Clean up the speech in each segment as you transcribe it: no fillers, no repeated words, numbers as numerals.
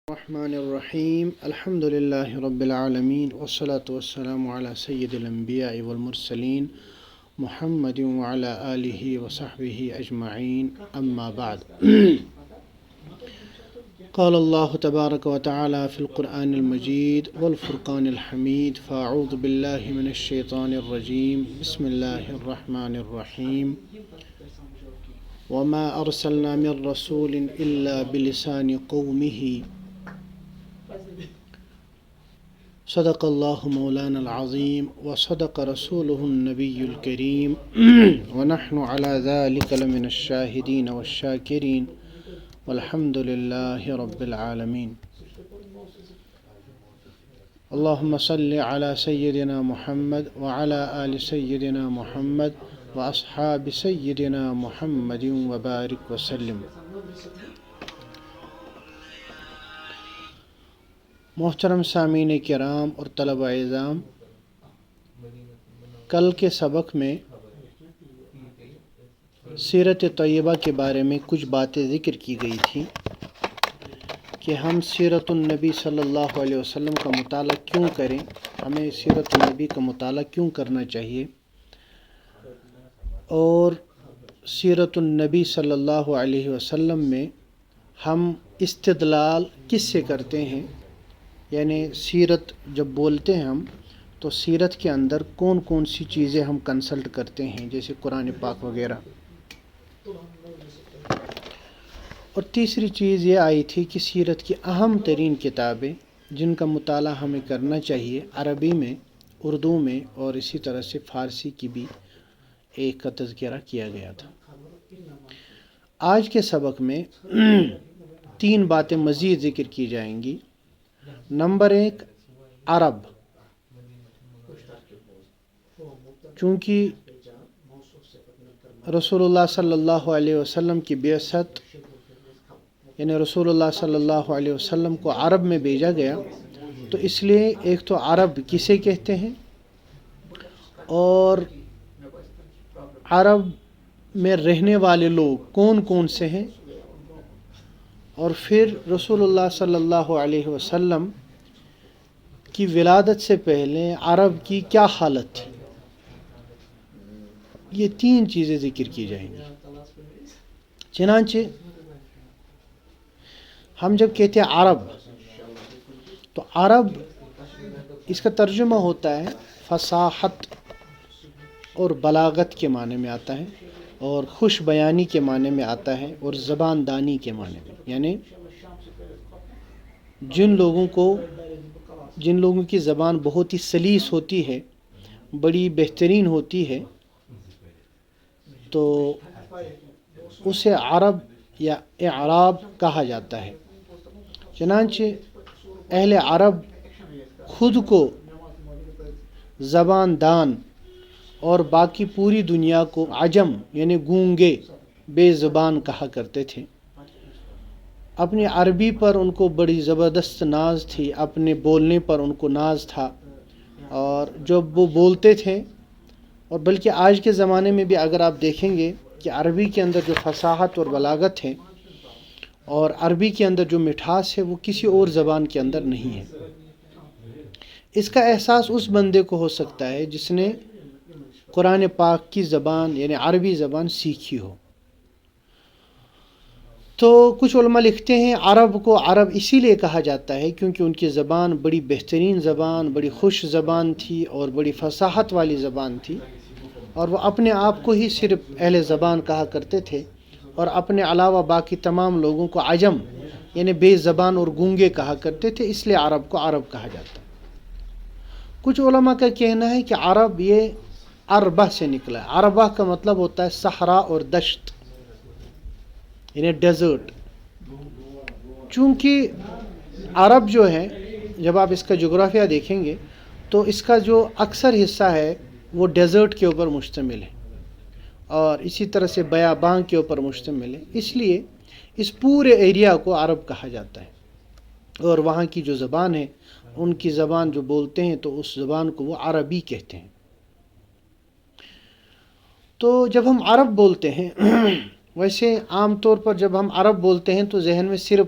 الرحمن الرحیم الحمد للہ رب العالمین والصلاة والسلام علی سید الانبیاء والمرسلین محمد وعلی آلہ وصحبہ اجمعین اما بعد قال اللہ تبارک وتعالی فی القرآن المجید والفرقان الحمید فاعوذ باللہ من الشیطان الرجیم بسم اللہ الرحمن الرحیم وما ارسلنا من رسول الا بلسان قومه صدق اللہ مولانا العظیم وصدق رسولہ النبی الکریم ونحن على ذلك لمن الشاہدین والشاکرین والحمد للہ رب العالمین اللہم صل علی سیدنا محمد وعلى آل سیدنا محمد واصحاب سیدنا محمد وبارک وسلم۔ محترم سامعین کرام اور طلبہ اعزام، کل کے سبق میں سیرت طیبہ کے بارے میں کچھ باتیں ذکر کی گئی تھی کہ ہم سیرت النبی صلی اللہ علیہ وسلم کا مطالعہ کیوں کریں، ہمیں سیرت النبی کا مطالعہ کیوں کرنا چاہیے، اور سیرت النبی صلی اللہ علیہ وسلم میں ہم استدلال کس سے کرتے ہیں، یعنی سیرت جب بولتے ہیں ہم تو سیرت کے اندر کون کون سی چیزیں ہم کنسلٹ کرتے ہیں، جیسے قرآن پاک وغیرہ۔ اور تیسری چیز یہ آئی تھی کہ سیرت کی اہم ترین کتابیں جن کا مطالعہ ہمیں کرنا چاہیے، عربی میں، اردو میں اور اسی طرح سے فارسی کی بھی ایک کا تذکرہ کیا گیا تھا۔ آج کے سبق میں 3 باتیں مزید ذکر کی جائیں گی۔ نمبر 1، عرب، چونکہ رسول اللہ صلی اللہ علیہ وسلم کی بعثت، یعنی رسول اللہ صلی اللہ علیہ وسلم کو عرب میں بھیجا گیا، تو اس لیے ایک تو عرب کسے کہتے ہیں اور عرب میں رہنے والے لوگ کون کون سے ہیں، اور پھر رسول اللہ صلی اللہ علیہ وسلم کی ولادت سے پہلے عرب کی کیا حالت تھی، یہ 3 چیزیں ذکر کی جائیں گی۔ چنانچہ ہم جب کہتے ہیں عرب، تو عرب اس کا ترجمہ ہوتا ہے فصاحت اور بلاغت کے معنی میں آتا ہے، اور خوش بیانی کے معنی میں آتا ہے، اور زبان دانی کے معنی میں، یعنی جن لوگوں کی زبان بہت ہی سلیس ہوتی ہے، بڑی بہترین ہوتی ہے، تو اسے عرب یا اعراب کہا جاتا ہے۔ چنانچہ اہل عرب خود کو زبان دان اور باقی پوری دنیا کو عجم یعنی گونگے، بے زبان کہا کرتے تھے۔ اپنی عربی پر ان کو بڑی زبردست ناز تھی، اپنے بولنے پر ان کو ناز تھا، اور جب وہ بولتے تھے، اور بلکہ آج کے زمانے میں بھی اگر آپ دیکھیں گے کہ عربی کے اندر جو فصاحت اور بلاغت ہے اور عربی کے اندر جو مٹھاس ہے وہ کسی اور زبان کے اندر نہیں ہے۔ اس کا احساس اس بندے کو ہو سکتا ہے جس نے قرآن پاک کی زبان یعنی عربی زبان سیکھی ہو۔ تو کچھ علماء لکھتے ہیں عرب کو عرب اسی لیے کہا جاتا ہے کیونکہ ان کی زبان بڑی بہترین زبان، بڑی خوش زبان تھی اور بڑی فصاحت والی زبان تھی، اور وہ اپنے آپ کو ہی صرف اہل زبان کہا کرتے تھے، اور اپنے علاوہ باقی تمام لوگوں کو عجم یعنی بے زبان اور گونگے کہا کرتے تھے، اس لیے عرب کو عرب کہا جاتا ہے۔ کچھ علماء کا کہنا ہے کہ عرب یہ عربہ سے نکلا ہے۔ عربہ کا مطلب ہوتا ہے صحرا اور دشت، یعنی ڈیزرٹ۔ چونکہ عرب جو ہے، جب آپ اس کا جغرافیہ دیکھیں گے تو اس کا جو اکثر حصہ ہے وہ ڈیزرٹ کے اوپر مشتمل ہے، اور اسی طرح سے بیابان کے اوپر مشتمل ہے، اس لیے اس پورے ایریا کو عرب کہا جاتا ہے۔ اور وہاں کی جو زبان ہے، ان کی زبان جو بولتے ہیں تو اس زبان کو وہ عربی کہتے ہیں۔ تو جب ہم عرب بولتے ہیں، ویسے عام طور پر جب ہم عرب بولتے ہیں تو ذہن میں صرف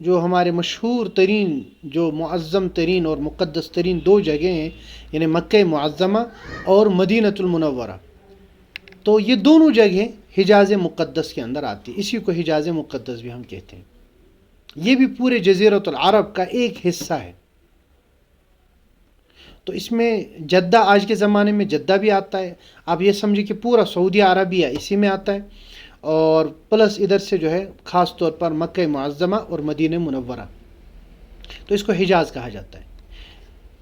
جو ہمارے مشہور ترین، جو معظم ترین اور مقدس ترین دو جگہیں ہیں، یعنی مکہ معظمہ اور مدینۃ المنورہ، تو یہ دونوں جگہیں حجاز مقدس کے اندر آتی، اسی کو حجاز مقدس بھی ہم کہتے ہیں۔ یہ بھی پورے جزیرۃ العرب کا ایک حصہ ہے۔ تو اس میں جدہ، آج کے زمانے میں جدہ بھی آتا ہے، آپ یہ سمجھیں کہ پورا سعودی عربیہ اسی میں آتا ہے، اور پلس ادھر سے جو ہے خاص طور پر مکہ معظمہ اور مدینہ منورہ، تو اس کو حجاز کہا جاتا ہے۔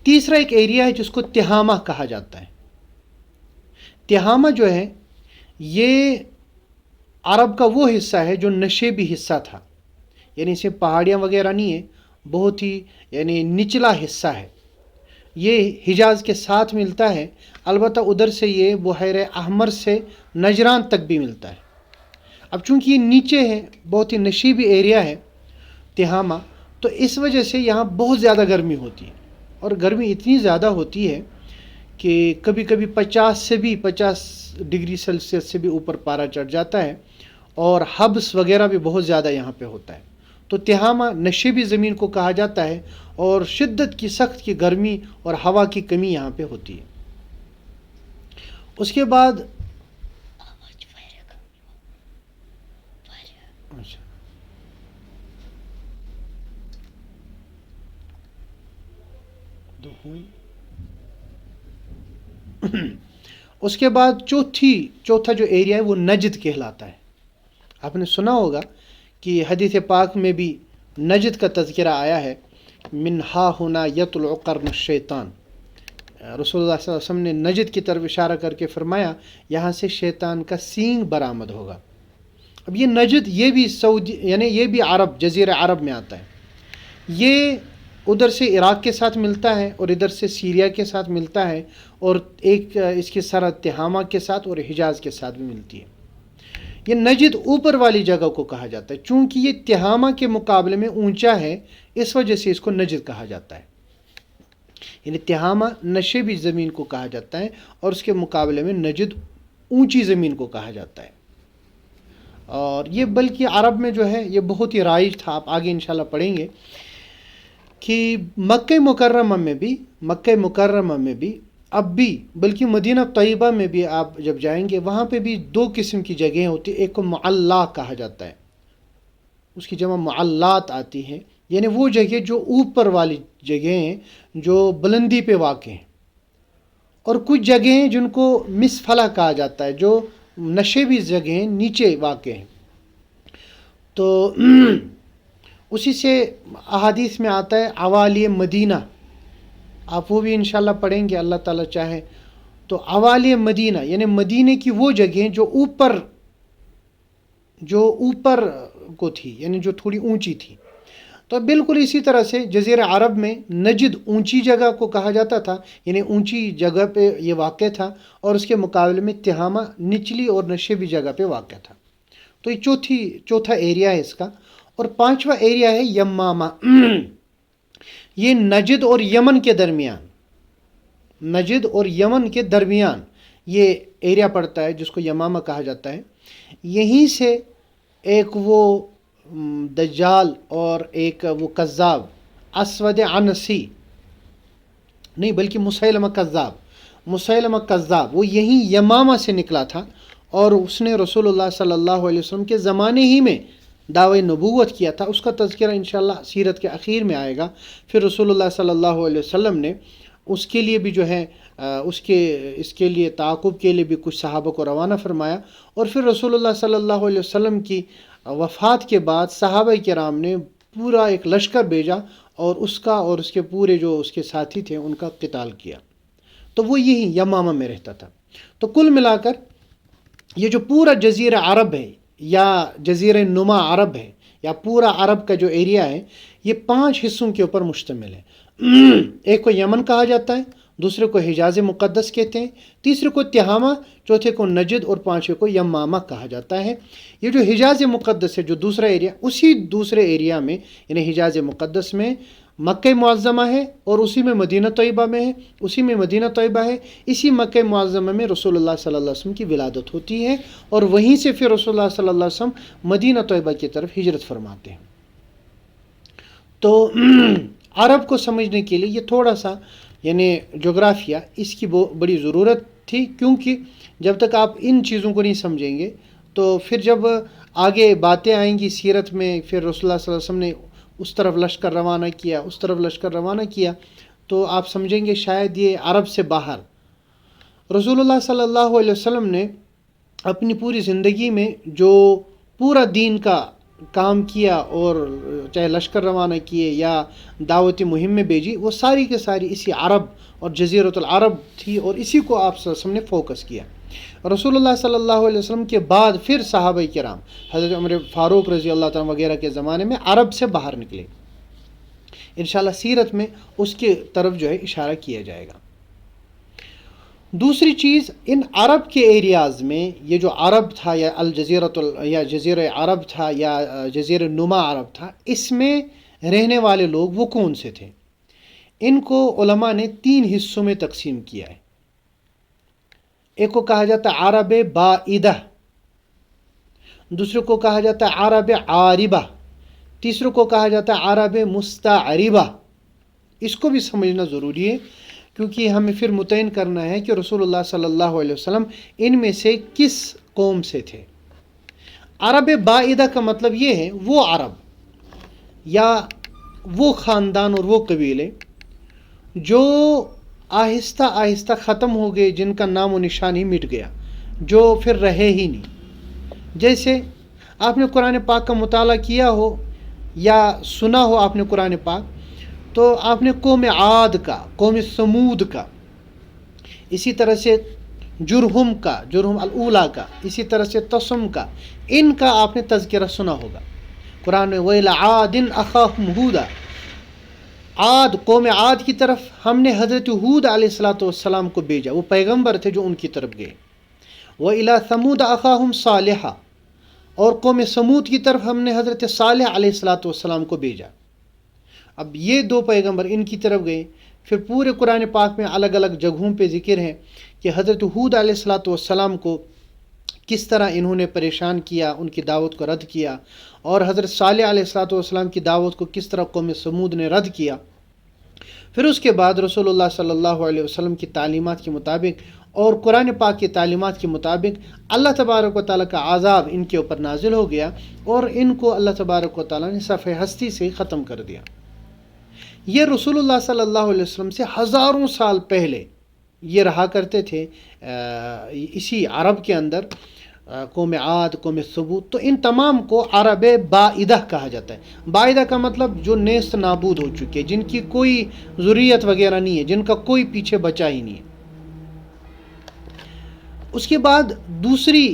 تیسرا ایک ایریا ہے جس کو تہامہ کہا جاتا ہے۔ تہامہ جو ہے یہ عرب کا وہ حصہ ہے جو نشیبی حصہ تھا، یعنی اسے پہاڑیاں وغیرہ نہیں ہے، بہت ہی یعنی نچلا حصہ ہے۔ یہ حجاز کے ساتھ ملتا ہے، البتہ ادھر سے یہ بحیرہ احمر سے نجران تک بھی ملتا ہے۔ اب چونکہ یہ نیچے ہے، بہت ہی نشیبی ایریا ہے تہامہ، تو اس وجہ سے یہاں بہت زیادہ گرمی ہوتی ہے، اور گرمی اتنی زیادہ ہوتی ہے کہ کبھی کبھی 50 ڈگری سیلسیس سے بھی اوپر پارا چڑھ جاتا ہے، اور حبس وغیرہ بھی بہت زیادہ یہاں پہ ہوتا ہے۔ تو تہامہ نشیبی زمین کو کہا جاتا ہے، اور شدت کی سخت کی گرمی اور ہوا کی کمی یہاں پہ ہوتی ہے۔ اس کے بعد اس کے بعد چوتھا جو ایریا ہے وہ نجد کہلاتا ہے۔ آپ نے سنا ہوگا کہ حدیث پاک میں بھی نجد کا تذکرہ آیا ہے، من ہا ہونا یطلع قرن الشیطان۔ رسول اللہ صلی اللہ علیہ وسلم نے نجد کی طرف اشارہ کر کے فرمایا یہاں سے شیطان کا سینگ برآمد ہوگا۔ اب یہ نجد یہ بھی سعودی یعنی یہ بھی عرب، جزیرہ عرب میں آتا ہے۔ یہ ادھر سے عراق کے ساتھ ملتا ہے، اور ادھر سے سیریا کے ساتھ ملتا ہے، اور ایک اس کی سرحد تہامہ کے ساتھ اور حجاز کے ساتھ بھی ملتی ہے۔ یہ نجد اوپر والی جگہ کو کہا جاتا ہے، چونکہ یہ تہامہ کے مقابلے میں اونچا ہے، اس وجہ سے اس کو نجد کہا جاتا ہے۔ یعنی تہامہ نشیبی زمین کو کہا جاتا ہے، اور اس کے مقابلے میں نجد اونچی زمین کو کہا جاتا ہے۔ اور یہ بلکہ عرب میں جو ہے یہ بہت ہی رائج تھا، آپ آگے انشاءاللہ پڑھیں گے کہ مکہ مکرمہ میں بھی اب بھی، بلکہ مدینہ طیبہ میں بھی آپ جب جائیں گے وہاں پہ بھی دو قسم کی جگہیں ہوتی ہیں۔ ایک کو معلا کہا جاتا ہے، اس کی جمع معلات آتی ہے، یعنی وہ جگہ جو اوپر والی جگہیں ہیں جو بلندی پہ واقع ہیں، اور کچھ جگہیں جن کو مسفلہ کہا جاتا ہے جو نشیبی جگہیں نیچے واقع ہیں۔ تو اسی سے احادیث میں آتا ہے عوالی مدینہ، آپ وہ بھی انشاءاللہ پڑھیں گے اللہ تعالیٰ چاہے تو۔ عوالی مدینہ یعنی مدینے کی وہ جگہیں جو اوپر کو تھی، یعنی جو تھوڑی اونچی تھی۔ تو بالکل اسی طرح سے جزیرہ عرب میں نجد اونچی جگہ کو کہا جاتا تھا، یعنی اونچی جگہ پہ یہ واقع تھا، اور اس کے مقابلے میں تہامہ نچلی اور نشیبی جگہ پہ واقع تھا۔ تو یہ چوتھا ایریا ہے اس کا۔ اور پانچواں ایریا ہے یمامہ۔ یہ نجد اور یمن کے درمیان یہ ایریا پڑتا ہے جس کو یمامہ کہا جاتا ہے۔ یہیں سے ایک وہ دجال اور ایک وہ کذاب اسود عنسی، نہیں بلکہ مسیلمہ کذاب وہ یہیں یمامہ سے نکلا تھا، اور اس نے رسول اللہ صلی اللہ علیہ وسلم کے زمانے ہی میں دعوی نبوت کیا تھا۔ اس کا تذکرہ انشاءاللہ سیرت کے اخیر میں آئے گا۔ پھر رسول اللہ صلی اللہ علیہ وسلم نے اس کے لیے بھی جو ہے اس کے لیے تعاقب کے لیے بھی کچھ صحابہ کو روانہ فرمایا، اور پھر رسول اللہ صلی اللہ علیہ وسلم کی وفات کے بعد صحابہ کرام نے پورا ایک لشکر بھیجا، اور اس کا اور اس کے پورے جو اس کے ساتھی تھے ان کا قتال کیا۔ تو وہ یہی یمامہ میں رہتا تھا۔ تو کل ملا کر یہ جو پورا جزیرہ عرب ہے، یا جزیرہ نما عرب ہے، یا پورا عرب کا جو ایریا ہے، یہ 5 حصوں کے اوپر مشتمل ہے۔ ایک کو یمن کہا جاتا ہے، دوسرے کو حجاز مقدس کہتے ہیں، تیسرے کو تہامہ، چوتھے کو نجد، اور پانچویں کو یمامہ کہا جاتا ہے۔ یہ جو حجاز مقدس ہے، جو دوسرا ایریا، اسی دوسرے ایریا میں یعنی حجاز مقدس میں مکہ معظمہ ہے، اور اسی میں مدینہ طیبہ ہے، اسی مکہ معظمہ میں رسول اللہ صلی اللہ علیہ وسلم کی ولادت ہوتی ہے، اور وہیں سے پھر رسول اللہ صلی اللہ علیہ وسلم مدینہ طیبہ کی طرف ہجرت فرماتے ہیں۔ تو عرب کو سمجھنے کے لیے یہ تھوڑا سا یعنی جغرافیہ اس کی بڑی ضرورت تھی، کیونکہ جب تک آپ ان چیزوں کو نہیں سمجھیں گے تو پھر جب آگے باتیں آئیں گی سیرت میں، پھر رسول اللہ صلی اللہ علیہ وسلم نے اس طرف لشکر روانہ کیا، اس طرف لشکر روانہ کیا، تو آپ سمجھیں گے شاید یہ عرب سے باہر۔ رسول اللہ صلی اللہ علیہ وسلم نے اپنی پوری زندگی میں جو پورا دین کا کام کیا، اور چاہے لشکر روانہ کیے یا دعوتی مہم میں بھیجی، وہ ساری کے ساری اسی عرب اور جزیرۃ العرب تھی، اور اسی کو آپ صلی اللہ علیہ وسلم نے فوکس کیا۔ رسول اللہ صلی اللہ علیہ وسلم کے بعد پھر صحابہ کرام حضرت عمر فاروق رضی اللہ تعالیٰ وغیرہ کے زمانے میں عرب سے باہر نکلے۔ انشاءاللہ سیرت میں اس کی طرف جو ہے اشارہ کیا جائے گا۔ دوسری چیز، ان عرب کے ایریاز میں یہ جو عرب تھا یا یا جزیرہ عرب تھا یا جزیرہ نما عرب تھا، اس میں رہنے والے لوگ وہ کون سے تھے؟ ان کو علماء نے 3 حصوں میں تقسیم کیا ہے۔ ایک کو کہا جاتا ہے عرب بائدہ، دوسرے کو کہا جاتا ہے عرب عاربہ، تیسرے کو کہا جاتا ہے عرب مستعربہ۔ اس کو بھی سمجھنا ضروری ہے، کیونکہ ہمیں پھر متعین کرنا ہے کہ رسول اللہ صلی اللہ علیہ وسلم ان میں سے کس قوم سے تھے۔ عرب بائدہ کا مطلب یہ ہے وہ عرب یا وہ خاندان اور وہ قبیلے جو آہستہ آہستہ ختم ہو گئے، جن کا نام و نشان ہی مٹ گیا، جو پھر رہے ہی نہیں۔ جیسے آپ نے قرآن پاک کا مطالعہ کیا ہو یا سنا ہو آپ نے قرآن پاک، تو آپ نے قوم عاد کا، قوم سمود کا، اسی طرح سے جرہم کا، جرہم الاولیٰ کا، اسی طرح سے تسم کا، ان کا آپ نے تذکرہ سنا ہوگا قرآن میں۔ وَإِلَىٰ عَادٍ أَخَاهُمْ هُودًا، عاد، قوم عاد کی طرف ہم نے حضرت ہود علیہ السلام کو بھیجا، وہ پیغمبر تھے جو ان کی طرف گئے۔ وَإِلَىٰ ثَمُودَ أَخَاهُمْ صَالِحًا، اور قوم سمود کی طرف ہم نے حضرت صالح علیہ السلام کو بھیجا۔ اب یہ 2 پیغمبر ان کی طرف گئے۔ پھر پورے قرآن پاک میں الگ الگ جگہوں پہ ذکر ہے کہ حضرت ہود علیہ السلام کو کس طرح انہوں نے پریشان کیا، ان کی دعوت کو رد کیا، اور حضرت صالح علیہ السلام کی دعوت کو کس طرح قوم سمود نے رد کیا۔ پھر اس کے بعد رسول اللہ صلی اللہ علیہ وسلم کی تعلیمات کے مطابق اور قرآن پاک کی تعلیمات کے مطابق اللہ تبارک و تعالیٰ کا عذاب ان کے اوپر نازل ہو گیا، اور ان کو اللہ تبارک و تعالیٰ نے صفحہ ہستی سے ختم کر دیا۔ یہ رسول اللہ صلی اللہ علیہ وسلم سے ہزاروں سال پہلے یہ رہا کرتے تھے اسی عرب کے اندر، قوم عاد، قوم ثمود۔ تو ان تمام کو عرب بائدہ کہا جاتا ہے۔ بائدہ کا مطلب جو نیست نابود ہو چکے، جن کی کوئی ذریت وغیرہ نہیں ہے، جن کا کوئی پیچھے بچا ہی نہیں ہے۔ اس کے بعد دوسری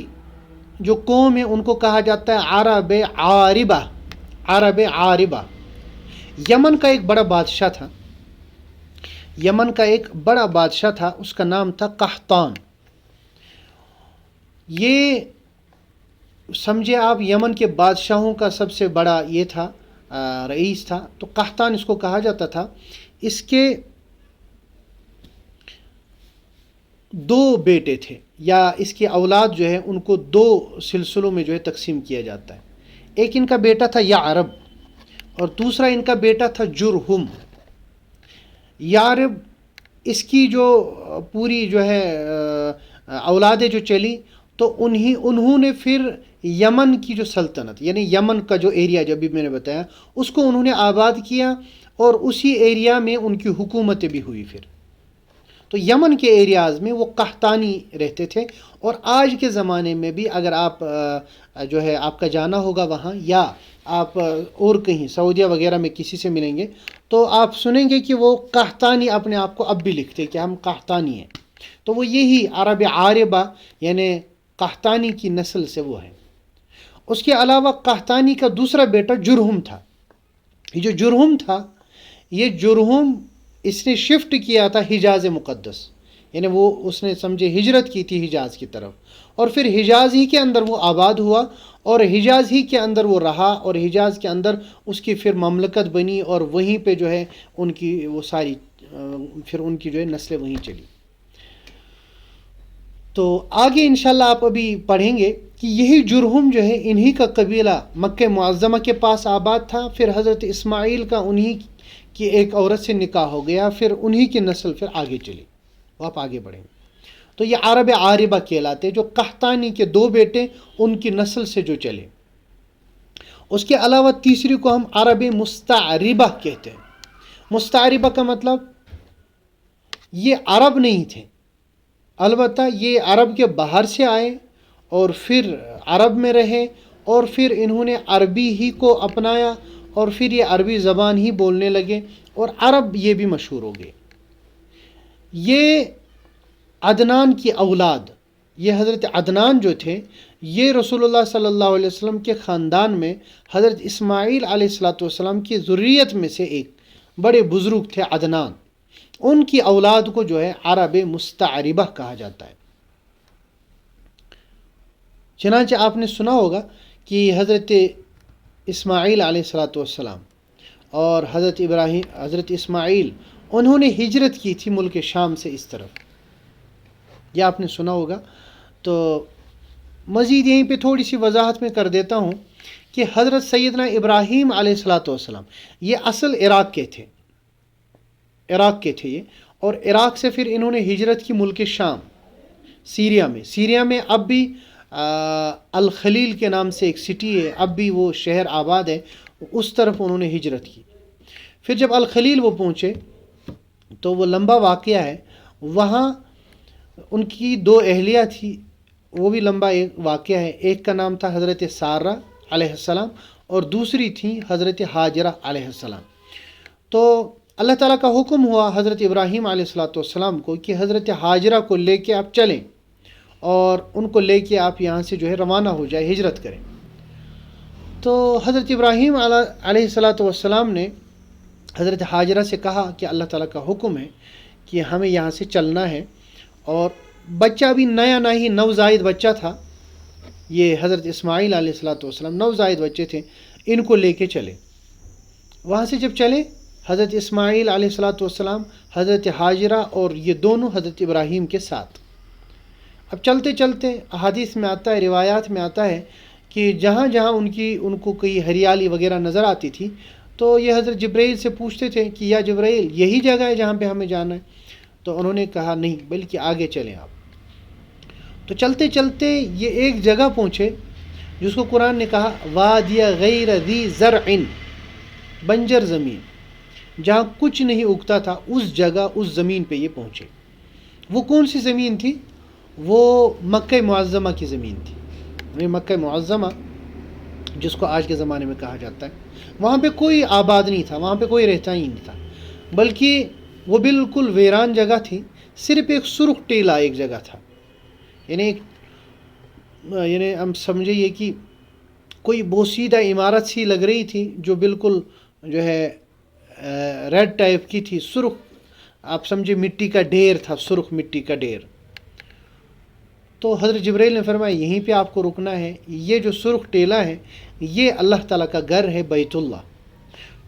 جو قوم ہے ان کو کہا جاتا ہے عرب عاربہ، عرب عاربہ۔ یمن کا ایک بڑا بادشاہ تھا، یمن کا ایک بڑا بادشاہ تھا، اس کا نام تھا قحطان۔ یہ سمجھے آپ یمن کے بادشاہوں کا سب سے بڑا یہ تھا، رئیس تھا، تو قحطان اس کو کہا جاتا تھا۔ اس کے 2 بیٹے تھے، یا اس کی اولاد جو ہے ان کو 2 سلسلوں میں جو ہے تقسیم کیا جاتا ہے۔ ایک ان کا بیٹا تھا یعرب، اور دوسرا ان کا بیٹا تھا جرہم۔ یعرب، اس کی جو پوری جو ہے اولادیں جو چلی، تو انہوں نے پھر یمن کی جو سلطنت، یعنی یمن کا جو ایریا جو ابھی میں نے بتایا، اس کو انہوں نے آباد کیا، اور اسی ایریا میں ان کی حکومتیں بھی ہوئی پھر۔ تو یمن کے ایریاز میں وہ قحطانی رہتے تھے، اور آج کے زمانے میں بھی اگر آپ جو ہے آپ کا جانا ہوگا وہاں، یا آپ اور کہیں سعودیہ وغیرہ میں کسی سے ملیں گے، تو آپ سنیں گے کہ وہ قحطانی اپنے آپ کو اب بھی لکھتے کہ ہم قحطانی ہیں۔ تو وہ یہی عرب عاربہ یعنی قحطانی کی نسل سے وہ ہے۔ اس کے علاوہ قحطانی کا دوسرا بیٹا جرہم تھا۔ یہ جو جرہم تھا، یہ جرہم اس نے شفٹ کیا تھا حجاز مقدس، یعنی وہ اس نے سمجھے ہجرت کی تھی حجاز کی طرف، اور پھر حجاز ہی کے اندر وہ آباد ہوا، اور حجاز ہی کے اندر وہ رہا، اور حجاز کے اندر اس کی پھر مملکت بنی، اور وہیں پہ جو ہے ان کی وہ ساری پھر ان کی جو ہے نسلیں وہیں چلی۔ تو آگے انشاءاللہ آپ ابھی پڑھیں گے کہ یہی جرہم جو ہے انہی کا قبیلہ مکہ معظمہ کے پاس آباد تھا، پھر حضرت اسماعیل کا انہی کی ایک عورت سے نکاح ہو گیا، پھر انہی کی نسل پھر آگے چلی. وہ آپ آگے بڑھیں گے تو یہ عرب عاربہ کہلاتے، جو قحطانی کے 2 بیٹے ان کی نسل سے جو چلے. اس کے علاوہ تیسری کو ہم عرب مستعربہ کہتے ہیں. مستعربہ کا مطلب یہ عرب نہیں تھے، البتہ یہ عرب کے باہر سے آئے اور پھر عرب میں رہے، اور پھر انہوں نے عربی ہی کو اپنایا، اور پھر یہ عربی زبان ہی بولنے لگے، اور عرب یہ بھی مشہور ہو گئے. یہ عدنان کی اولاد، یہ حضرت عدنان جو تھے، یہ رسول اللہ صلی اللہ علیہ وسلم کے خاندان میں حضرت اسماعیل علیہ السلام کی ذریت میں سے ایک بڑے بزرگ تھے عدنان. ان کی اولاد کو جو ہے عرب مستعربہ کہا جاتا ہے. چنانچہ آپ نے سنا ہوگا کہ حضرت اسماعیل علیہ السلام اور حضرت اسماعیل انہوں نے ہجرت کی تھی ملک شام سے اس طرف، یہ آپ نے سنا ہوگا. تو مزید یہیں پہ تھوڑی سی وضاحت میں کر دیتا ہوں کہ حضرت سیدنا ابراہیم علیہ السلام یہ اصل عراق کے تھے یہ، اور عراق سے پھر انہوں نے ہجرت کی ملک شام، سیریا میں اب بھی الخلیل کے نام سے ایک سٹی ہے، اب بھی وہ شہر آباد ہے، اس طرف انہوں نے ہجرت کی. پھر جب الخلیل وہ پہنچے تو وہ لمبا واقعہ ہے، وہاں ان کی 2 اہلیہ تھی، وہ بھی لمبا ایک واقعہ ہے. ایک کا نام تھا حضرت سارہ علیہ السلام اور دوسری تھی حضرت ہاجرہ علیہ السلام. تو اللہ تعالیٰ کا حکم ہوا حضرت ابراہیم علیہ السلام کو کہ حضرت ہاجرہ کو لے کے آپ چلیں اور ان کو لے کے آپ یہاں سے جو ہے روانہ ہو جائے، ہجرت کریں. تو حضرت ابراہیم علیہ السلام نے حضرت ہاجرہ سے کہا کہ اللہ تعالیٰ کا حکم ہے کہ ہمیں یہاں سے چلنا ہے، اور بچہ بھی نیا ہی نوزائید بچہ تھا، یہ حضرت اسماعیل علیہ السلام نوزائید بچے تھے، ان کو لے کے چلے. وہاں سے جب چلے حضرت اسماعیل علیہ السلام، حضرت ہاجرہ اور یہ دونوں حضرت ابراہیم کے ساتھ. اب چلتے چلتے احادیث میں آتا ہے، روایات میں آتا ہے کہ جہاں جہاں ان کو کوئی ہریالی وغیرہ نظر آتی تھی تو یہ حضرت جبرائیل سے پوچھتے تھے کہ یا جبرائیل یہی جگہ ہے جہاں پہ ہمیں جانا ہے؟ تو انہوں نے کہا نہیں، بلکہ آگے چلیں آپ. تو چلتے چلتے یہ ایک جگہ پہنچے جس کو قرآن نے کہا وادی غیر ذی زرع، بنجر زمین جہاں کچھ نہیں اگتا تھا، اس جگہ اس زمین پہ یہ پہنچے. وہ کون سی زمین تھی؟ وہ مکہ معظمہ کی زمین تھی. مکہ معظمہ جس کو آج کے زمانے میں کہا جاتا ہے، وہاں پہ کوئی آباد نہیں تھا، وہاں پہ کوئی رہتا ہی نہیں تھا، بلکہ وہ بالکل ویران جگہ تھی. صرف ایک سرخ ٹیلا ایک جگہ تھا، یعنی ہم سمجھیے کہ کوئی بوسیدہ عمارت سی لگ رہی تھی جو بالکل جو ہے ریڈ ٹائپ کی تھی، سرخ، آپ سمجھے مٹی کا ڈھیر تھا، سرخ مٹی کا ڈھیر. تو حضرت جبرائیل نے فرمایا یہیں پہ آپ کو رکنا ہے، یہ جو سرخ ٹیلا ہے یہ اللہ تعالیٰ کا گھر ہے بیت اللہ.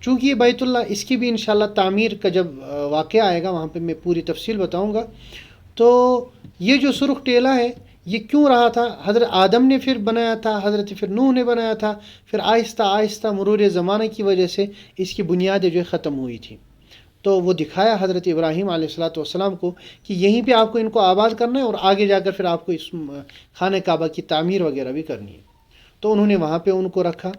چونکہ یہ بیت اللہ، اس کی بھی انشاءاللہ تعمیر کا جب واقعہ آئے گا وہاں پہ میں پوری تفصیل بتاؤں گا. تو یہ جو سرخ ٹیلا ہے یہ کیوں رہا تھا؟ حضرت آدم نے پھر بنایا تھا، حضرت پھر نوح نے بنایا تھا، پھر آہستہ آہستہ مرور زمانہ کی وجہ سے اس کی بنیادیں جو ختم ہوئی تھی. تو وہ دکھایا حضرت ابراہیم علیہ السلام کو کہ یہیں پہ آپ کو ان کو آباد کرنا ہے، اور آگے جا کر پھر آپ کو اس خانہ کعبہ کی تعمیر وغیرہ بھی کرنی ہے. تو انہوں نے وہاں پہ ان کو رکھا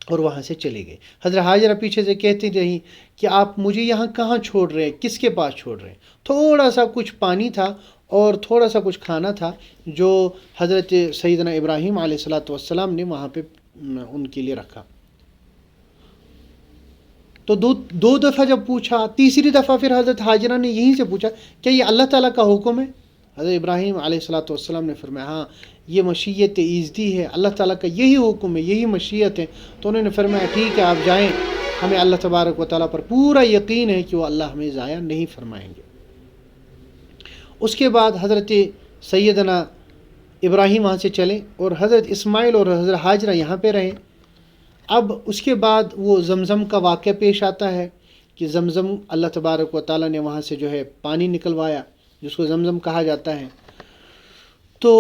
اور وہاں سے چلے گئے. حضرت ہاجرہ پیچھے سے کہتی رہی کہ آپ مجھے یہاں کہاں چھوڑ رہے ہیں، کس کے پاس چھوڑ رہے ہیں؟ تھوڑا سا کچھ پانی تھا اور تھوڑا سا کچھ کھانا تھا جو حضرت سیدنا ابراہیم علیہ السلام نے وہاں پہ ان کے لیے رکھا. تو دو دفعہ جب پوچھا، تیسری دفعہ پھر حضرت ہاجرہ نے یہیں سے پوچھا کیا یہ اللہ تعالیٰ کا حکم ہے؟ حضرت ابراہیم علیہ السلام نے فرمایا ہاں یہ مشیت ایزدی ہے، اللہ تعالیٰ کا یہی حکم ہے، یہی مشیت ہے. تو انہوں نے فرمایا ٹھیک ہے آپ جائیں، ہمیں اللہ تبارک و تعالیٰ پر پورا یقین ہے کہ وہ اللہ ہمیں ضائع نہیں فرمائیں گے. اس کے بعد حضرت سیدنا ابراہیم وہاں سے چلے اور حضرت اسماعیل اور حضرت ہاجرہ یہاں پہ رہے. اب اس کے بعد وہ زمزم کا واقعہ پیش آتا ہے کہ زمزم اللہ تبارک و تعالیٰ نے وہاں سے جو ہے پانی نکلوایا جس کو زمزم کہا جاتا ہے. تو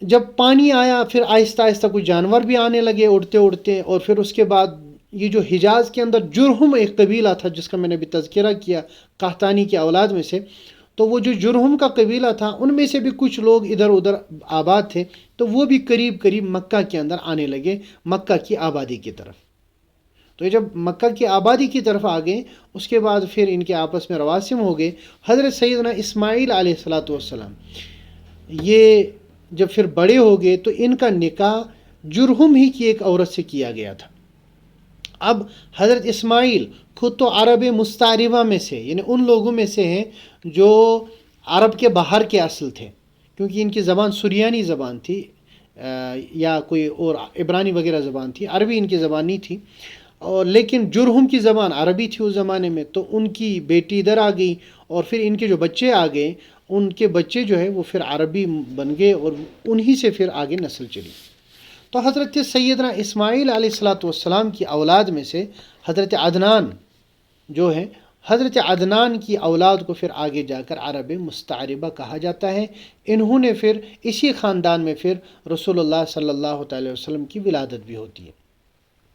جب پانی آیا پھر آہستہ آہستہ کچھ جانور بھی آنے لگے اڑتے اڑتے، اور پھر اس کے بعد یہ جو حجاز کے اندر جرہم ایک قبیلہ تھا جس کا میں نے بھی تذکرہ کیا قحطانی کی اولاد میں سے، تو وہ جو جرہم کا قبیلہ تھا ان میں سے بھی کچھ لوگ ادھر ادھر آباد تھے، تو وہ بھی قریب قریب مکہ کے اندر آنے لگے، مکہ کی آبادی کی طرف۔ تو جب مکہ کی آبادی کی طرف آ گئے، اس کے بعد پھر ان کے آپس میں رواسم ہو گئے۔ حضرت سیدنا اسماعیل علیہ السلام یہ جب پھر بڑے ہو گئے تو ان کا نکاح جرہم ہی کی ایک عورت سے کیا گیا تھا۔ اب حضرت اسماعیل خود تو عرب مستعربہ میں سے، یعنی ان لوگوں میں سے ہیں جو عرب کے باہر کے اصل تھے، کیونکہ ان کی زبان سریانی زبان تھی یا کوئی اور عبرانی وغیرہ زبان تھی، عربی ان کی زبان نہیں تھی، اور لیکن جرہم کی زبان عربی تھی اس زمانے میں، تو ان کی بیٹی ادھر آ گئی، اور پھر ان کے جو بچے آ گئے، ان کے بچے جو ہے وہ پھر عربی بن گئے، اور انہی سے پھر آگے نسل چلی۔ تو حضرت سیدنا اسماعیل علیہ السلام کی اولاد میں سے حضرت عدنان جو ہے، حضرت عدنان کی اولاد کو پھر آگے جا کر عرب مستعربہ کہا جاتا ہے۔ انہوں نے پھر اسی خاندان میں پھر رسول اللہ صلی اللہ تعالی وسلم کی ولادت بھی ہوتی ہے،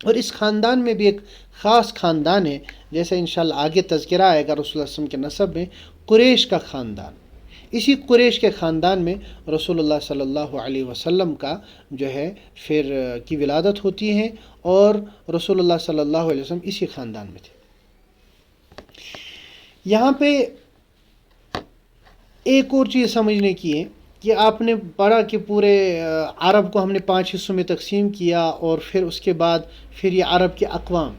اور اس خاندان میں بھی ایک خاص خاندان ہے، جیسے انشاءاللہ آگے تذکرہ آئے گا رسول اللہ صلی اللہ علیہ وسلم کے نسب میں، قریش کا خاندان۔ اسی قریش کے خاندان میں رسول اللہ صلی اللہ علیہ وسلم کا جو ہے پھر کی ولادت ہوتی ہے، اور رسول اللہ صلی اللہ علیہ وسلم اسی خاندان میں تھے۔ یہاں پہ ایک اور چیز سمجھنے کی ہے کہ آپ نے پڑھا کہ پورے عرب کو ہم نے 5 حصوں میں تقسیم کیا، اور پھر اس کے بعد پھر یہ عرب کے اقوام،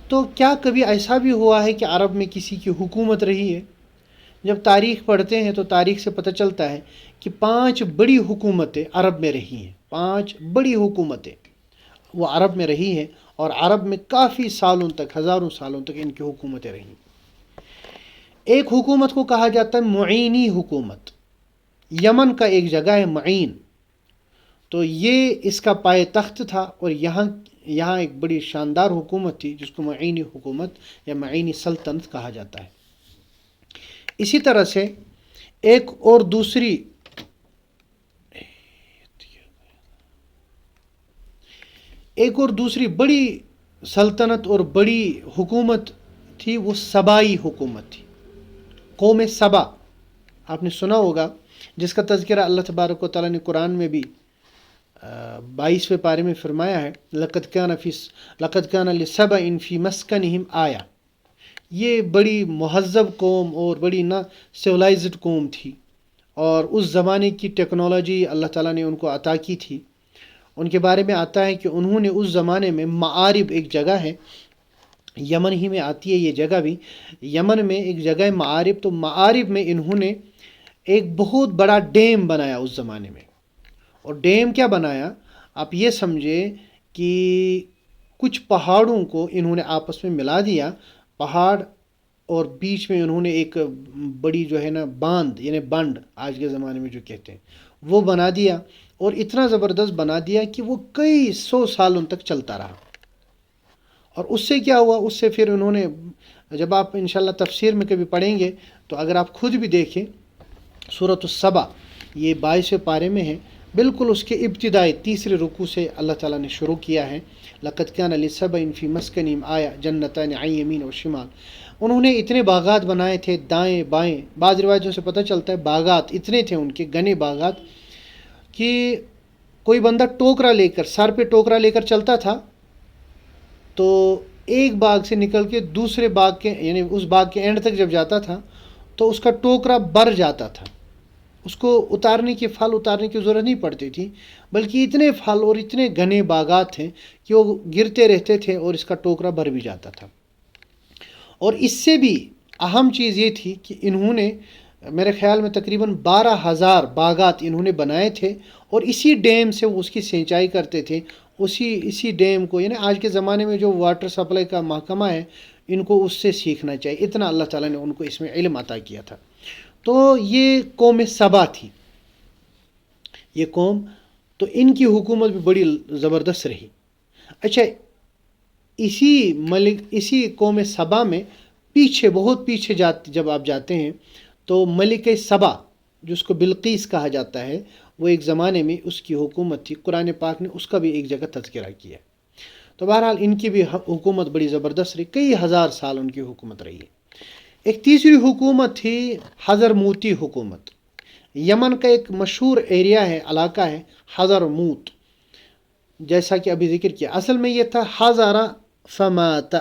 تو کیا کبھی ایسا بھی ہوا ہے کہ عرب میں کسی کی حکومت رہی ہے؟ جب تاریخ پڑھتے ہیں تو تاریخ سے پتہ چلتا ہے کہ 5 بڑی حکومتیں عرب میں رہی ہیں، 5 بڑی حکومتیں وہ عرب میں رہی ہیں، اور عرب میں کافی سالوں تک، ہزاروں سالوں تک ان کی حکومتیں رہیں۔ ایک حکومت کو کہا جاتا ہے معینی حکومت، یمن کا ایک جگہ ہے معین، تو یہ اس کا پائے تخت تھا، اور یہاں ایک بڑی شاندار حکومت تھی جس کو معینی حکومت یا معینی سلطنت کہا جاتا ہے۔ اسی طرح سے ایک اور دوسری بڑی سلطنت اور بڑی حکومت تھی، وہ سبائی حکومت تھی، قوم سبا۔ آپ نے سنا ہوگا، جس کا تذکرہ اللہ تبارک و تعالیٰ نے قرآن میں بھی 22ویں پارے میں فرمایا ہے، لقد کان لسبأ فی مسکنہم آیہ۔ یہ بڑی مہذب قوم اور بڑی سیولائزڈ قوم تھی، اور اس زمانے کی ٹیکنالوجی اللہ تعالیٰ نے ان کو عطا کی تھی۔ ان کے بارے میں آتا ہے کہ انہوں نے اس زمانے میں معارب، ایک جگہ ہے یمن ہی میں آتی ہے یہ جگہ بھی، یمن میں ایک جگہ ہے معارب، تو معارب میں انہوں نے ایک بہت بڑا ڈیم بنایا اس زمانے میں۔ اور ڈیم کیا بنایا؟ آپ یہ سمجھے کہ کچھ پہاڑوں کو انہوں نے آپس میں ملا دیا، پہاڑ، اور بیچ میں انہوں نے ایک بڑی جو ہے باندھ، یعنی بنڈ آج کے زمانے میں جو کہتے ہیں، وہ بنا دیا، اور اتنا زبردست بنا دیا کہ وہ کئی 100 سالوں تک چلتا رہا۔ اور اس سے کیا ہوا؟ اس سے پھر انہوں نے، جب آپ انشاءاللہ تفسیر میں کبھی پڑھیں گے تو اگر آپ خود بھی دیکھیں سورۃ السبا، یہ 22ویں پارے میں ہے، بالکل اس کے ابتدائی 3 رکوع سے اللہ تعالیٰ نے شروع کیا ہے، لقد کان لسبأ فی مسکنہم آیہ جنتان عن یمین و شمال۔ انہوں نے اتنے باغات بنائے تھے دائیں بائیں، بعض روایتوں سے پتہ چلتا ہے باغات اتنے تھے ان کے، گھنے باغات، کہ کوئی بندہ ٹوکرا لے کر، سر پہ ٹوکرا لے کر چلتا تھا تو ایک باغ سے نکل کے دوسرے باغ کے، یعنی اس باغ کے اینڈ تک جب جاتا تھا تو اس کا ٹوکرا بھر جاتا تھا، اس کو پھل اتارنے کی ضرورت نہیں پڑتی تھی، بلکہ اتنے پھل اور اتنے گھنے باغات تھے کہ وہ گرتے رہتے تھے اور اس کا ٹوکرا بھر بھی جاتا تھا۔ اور اس سے بھی اہم چیز یہ تھی کہ انہوں نے میرے خیال میں تقریباً 12,000 باغات انہوں نے بنائے تھے، اور اسی ڈیم سے وہ اس کی سینچائی کرتے تھے، اسی ڈیم کو، یعنی آج کے زمانے میں جو واٹر سپلائی کا محکمہ ہے، ان کو اس سے سیکھنا چاہیے، اتنا اللہ تعالیٰ نے ان کو اس میں علم عطا کیا تھا۔ تو یہ قوم سبا تھی، یہ قوم، تو ان کی حکومت بھی بڑی زبردست رہی۔ اچھا، اسی قوم سبا میں بہت پیچھے جب آپ جاتے ہیں تو ملکہ سبا، جس کو بلقیس کہا جاتا ہے، وہ ایک زمانے میں اس کی حکومت تھی، قرآن پاک نے اس کا بھی ایک جگہ تذکرہ کیا ہے۔ تو بہرحال ان کی بھی حکومت بڑی زبردست رہی، کئی ہزار سال ان کی حکومت رہی ہے۔ ایک تیسری حکومت تھی حضرموتی حکومت۔ یمن کا ایک مشہور ایریا ہے، علاقہ ہے حضرموت، جیسا کہ ابھی ذکر کیا۔ اصل میں یہ تھا حضر فمات،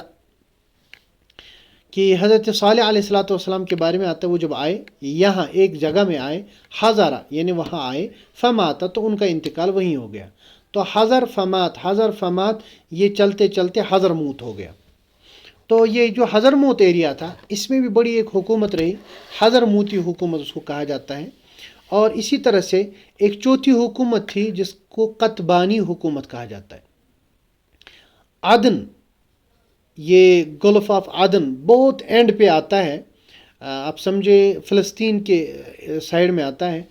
کہ حضرت صالح علیہ السلام کے بارے میں آتا ہے، وہ جب آئے یہاں ایک جگہ میں آئے، حضرہ یعنی وہاں آئے، فمات تو ان کا انتقال وہیں ہو گیا۔ تو حضر فمات یہ چلتے چلتے حضرموت ہو گیا۔ تو یہ جو حضرموت ایریا تھا اس میں بھی بڑی ایک حکومت رہی، حضرموتی حکومت اس کو کہا جاتا ہے۔ اور اسی طرح سے ایک چوتھی حکومت تھی جس کو قطبانی حکومت کہا جاتا ہے۔ عدن، یہ گلف آف عدن بہت اینڈ پہ آتا ہے، آپ سمجھے فلسطین کے سائڈ میں آتا ہے،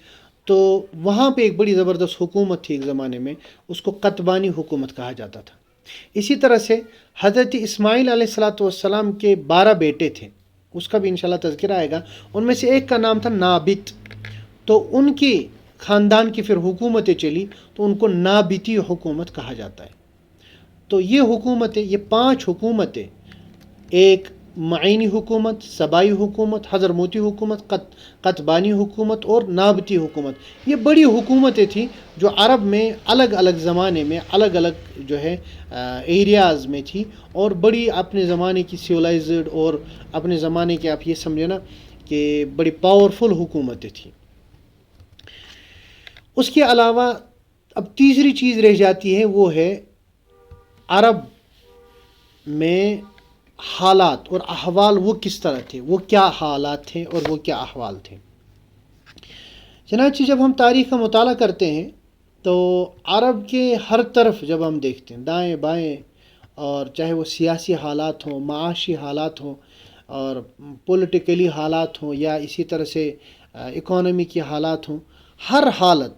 تو وہاں پہ ایک بڑی زبردست حکومت تھی ایک زمانے میں، اس کو قطبانی حکومت کہا جاتا تھا۔ اسی طرح سے حضرت اسماعیل علیہ السلام کے 12 بیٹے تھے، اس کا بھی انشاءاللہ تذکرہ آئے گا۔ ان میں سے ایک کا نام تھا نابت، تو ان کی خاندان کی پھر حکومتیں چلی تو ان کو نابتی حکومت کہا جاتا ہے۔ تو یہ حکومتیں، یہ 5 حکومتیں، ایک معینی حکومت، سبائی حکومت، حضرموتی حکومت، قطبانی حکومت اور نابتی حکومت، یہ بڑی حکومتیں تھیں جو عرب میں الگ الگ زمانے میں الگ الگ جو ہے ایریاز میں تھی، اور بڑی اپنے زمانے کی سیولائزڈ اور اپنے زمانے کے آپ یہ سمجھے نا کہ بڑی پاورفل حکومتیں تھیں۔ اس کے علاوہ اب تیسری چیز رہ جاتی ہے، وہ ہے عرب میں حالات اور احوال، وہ کس طرح تھے، وہ کیا حالات تھے اور وہ کیا احوال تھے۔ چنانچہ جب ہم تاریخ کا مطالعہ کرتے ہیں تو عرب کے ہر طرف جب ہم دیکھتے ہیں، دائیں بائیں، اور چاہے وہ سیاسی حالات ہوں، معاشی حالات ہوں، اور پولیٹیکلی حالات ہوں، یا اسی طرح سے اکانومی کی حالات ہوں، ہر حالت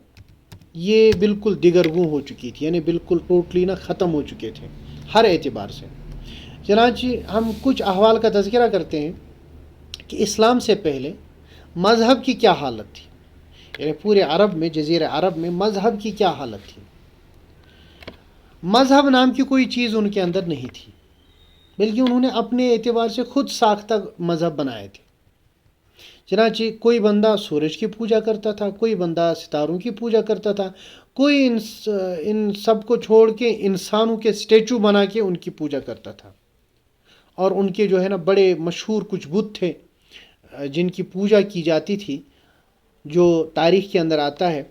یہ بالکل دیگرگوں ہو چکی تھی، یعنی بالکل ٹوٹلی نہ ختم ہو چکے تھے ہر اعتبار سے۔ چنانچہ ہم کچھ احوال کا تذکرہ کرتے ہیں کہ اسلام سے پہلے مذہب کی کیا حالت تھی، یعنی پورے عرب میں، جزیرہ عرب میں مذہب کی کیا حالت تھی۔ مذہب نام کی کوئی چیز ان کے اندر نہیں تھی، بلکہ انہوں نے اپنے اعتبار سے خود ساختہ مذہب بنائے تھے۔ چنانچہ کوئی بندہ سورج کی پوجا کرتا تھا، کوئی بندہ ستاروں کی پوجا کرتا تھا، کوئی ان سب کو چھوڑ کے انسانوں کے سٹیچو بنا کے ان کی پوجا کرتا تھا۔ اور ان کے جو ہے نا بڑے مشہور کچھ بت تھے جن کی پوجا کی جاتی تھی، جو تاریخ کے اندر آتا ہے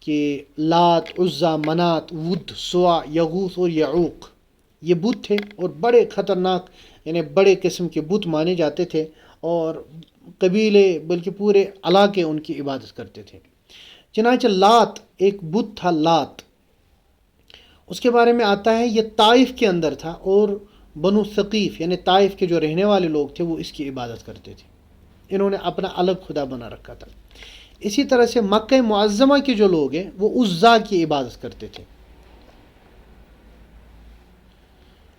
کہ لات، عزا، منات، ود، سوا، یغوث اور یعوق، یہ بت تھے اور بڑے خطرناک، یعنی بڑے قسم کے بت مانے جاتے تھے، اور قبیلے بلکہ پورے علاقے ان کی عبادت کرتے تھے۔ چنانچہ لات ایک بت تھا، لات، اس کے بارے میں آتا ہے یہ طائف کے اندر تھا، اور بنو ثقیف یعنی طائف کے جو رہنے والے لوگ تھے وہ اس کی عبادت کرتے تھے، انہوں نے اپنا الگ خدا بنا رکھا تھا۔ اسی طرح سے مکہ معظمہ کے جو لوگ ہیں وہ عزا کی عبادت کرتے تھے۔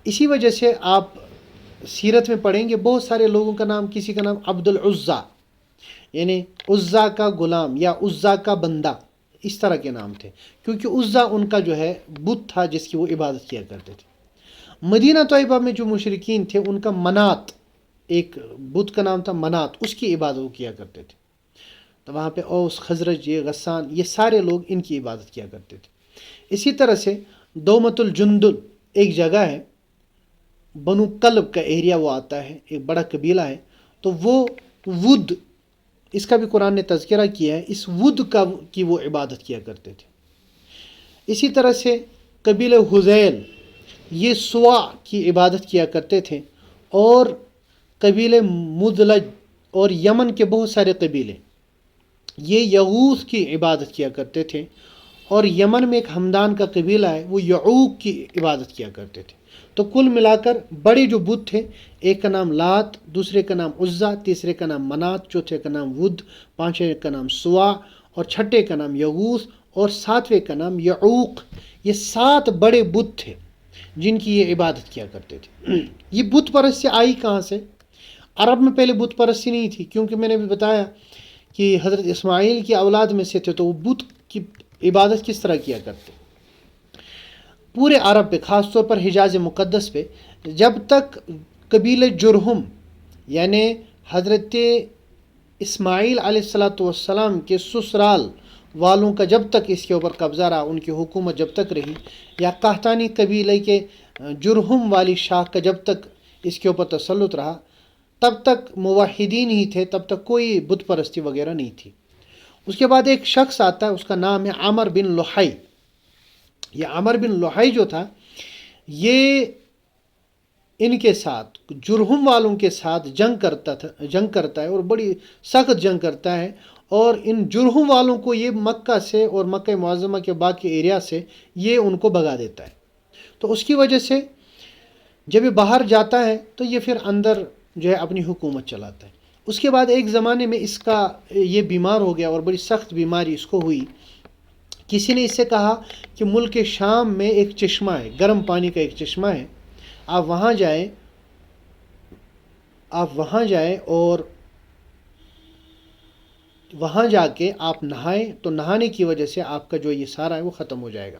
اسی وجہ سے آپ سیرت میں پڑھیں گے بہت سارے لوگوں کا نام، کسی کا نام عبد العزا، یعنی عزا کا غلام یا عزا کا بندہ، اس طرح کے نام تھے، کیونکہ عزا ان کا جو ہے بت تھا جس کی وہ عبادت کیا کرتے تھے۔ مدینہ طیبہ میں جو مشرکین تھے ان کا منات، ایک بت کا نام تھا منات، اس کی عبادت وہ کیا کرتے تھے۔ تو وہاں پہ اوس، خزرج، یہ غسان، یہ سارے لوگ ان کی عبادت کیا کرتے تھے۔ اسی طرح سے دومت الجندل ایک جگہ ہے، بنو کلب کا ایریا وہ آتا ہے، ایک بڑا قبیلہ ہے، تو وہ ود، اس کا بھی قرآن نے تذکرہ کیا ہے، اس ود کی وہ عبادت کیا کرتے تھے۔ اسی طرح سے قبیلہ حذیل، یہ سوا کی عبادت کیا کرتے تھے، اور قبیلہ مدلج اور یمن کے بہت سارے قبیلے یہ یغوث کی عبادت کیا کرتے تھے، اور یمن میں ایک ہمدان کا قبیلہ ہے وہ یعوق کی عبادت کیا کرتے تھے۔ تو کل ملا کر بڑے جو بت تھے، ایک کا نام لات، دوسرے کا نام عزا، تیسرے کا نام منات، چوتھے کا نام ود، پانچویں کا نام سوا، اور چھٹے کا نام یغوث، اور ساتویں کا نام یعوق، یہ 7 بڑے بت تھے جن کی یہ عبادت کیا کرتے تھے۔ یہ بت پرستی آئی کہاں سے؟ عرب میں پہلے بت پرستی نہیں تھی، کیونکہ میں نے بھی بتایا کہ حضرت اسماعیل کی اولاد میں سے تھے، تو وہ بت کی عبادت کس طرح کیا کرتے. پورے عرب پہ، خاص طور پر حجاز مقدس پہ، جب تک قبیلہ جرہم یعنی حضرت اسماعیل علیہ السلام کے سسرال والوں کا جب تک اس کے اوپر قبضہ رہا، ان کی حکومت جب تک رہی، یا قحطانی قبیلے کے جرہم والی شاخ کا جب تک اس کے اوپر تسلط رہا، تب تک موحدین ہی تھے، تب تک کوئی بت پرستی وغیرہ نہیں تھی. اس کے بعد ایک شخص آتا ہے، اس کا نام ہے عامر بن لحی. یہ عامر بن لحی جو تھا، یہ ان کے ساتھ، جرہم والوں کے ساتھ جنگ کرتا ہے اور بڑی سخت جنگ کرتا ہے، اور ان جرہم والوں کو یہ مکہ سے اور مکہ معظمہ کے باقی ایریا سے یہ ان کو بھگا دیتا ہے. تو اس کی وجہ سے جب یہ باہر جاتا ہے تو یہ پھر اندر جو ہے اپنی حکومت چلاتا ہے. اس کے بعد ایک زمانے میں اس کا یہ بیمار ہو گیا اور بڑی سخت بیماری اس کو ہوئی. کسی نے اس سے کہا کہ ملک شام میں ایک چشمہ ہے، گرم پانی کا ایک چشمہ ہے، آپ وہاں جائیں اور وہاں جا کے آپ نہائیں، تو نہانے کی وجہ سے آپ کا جو یہ سارا ہے وہ ختم ہو جائے گا.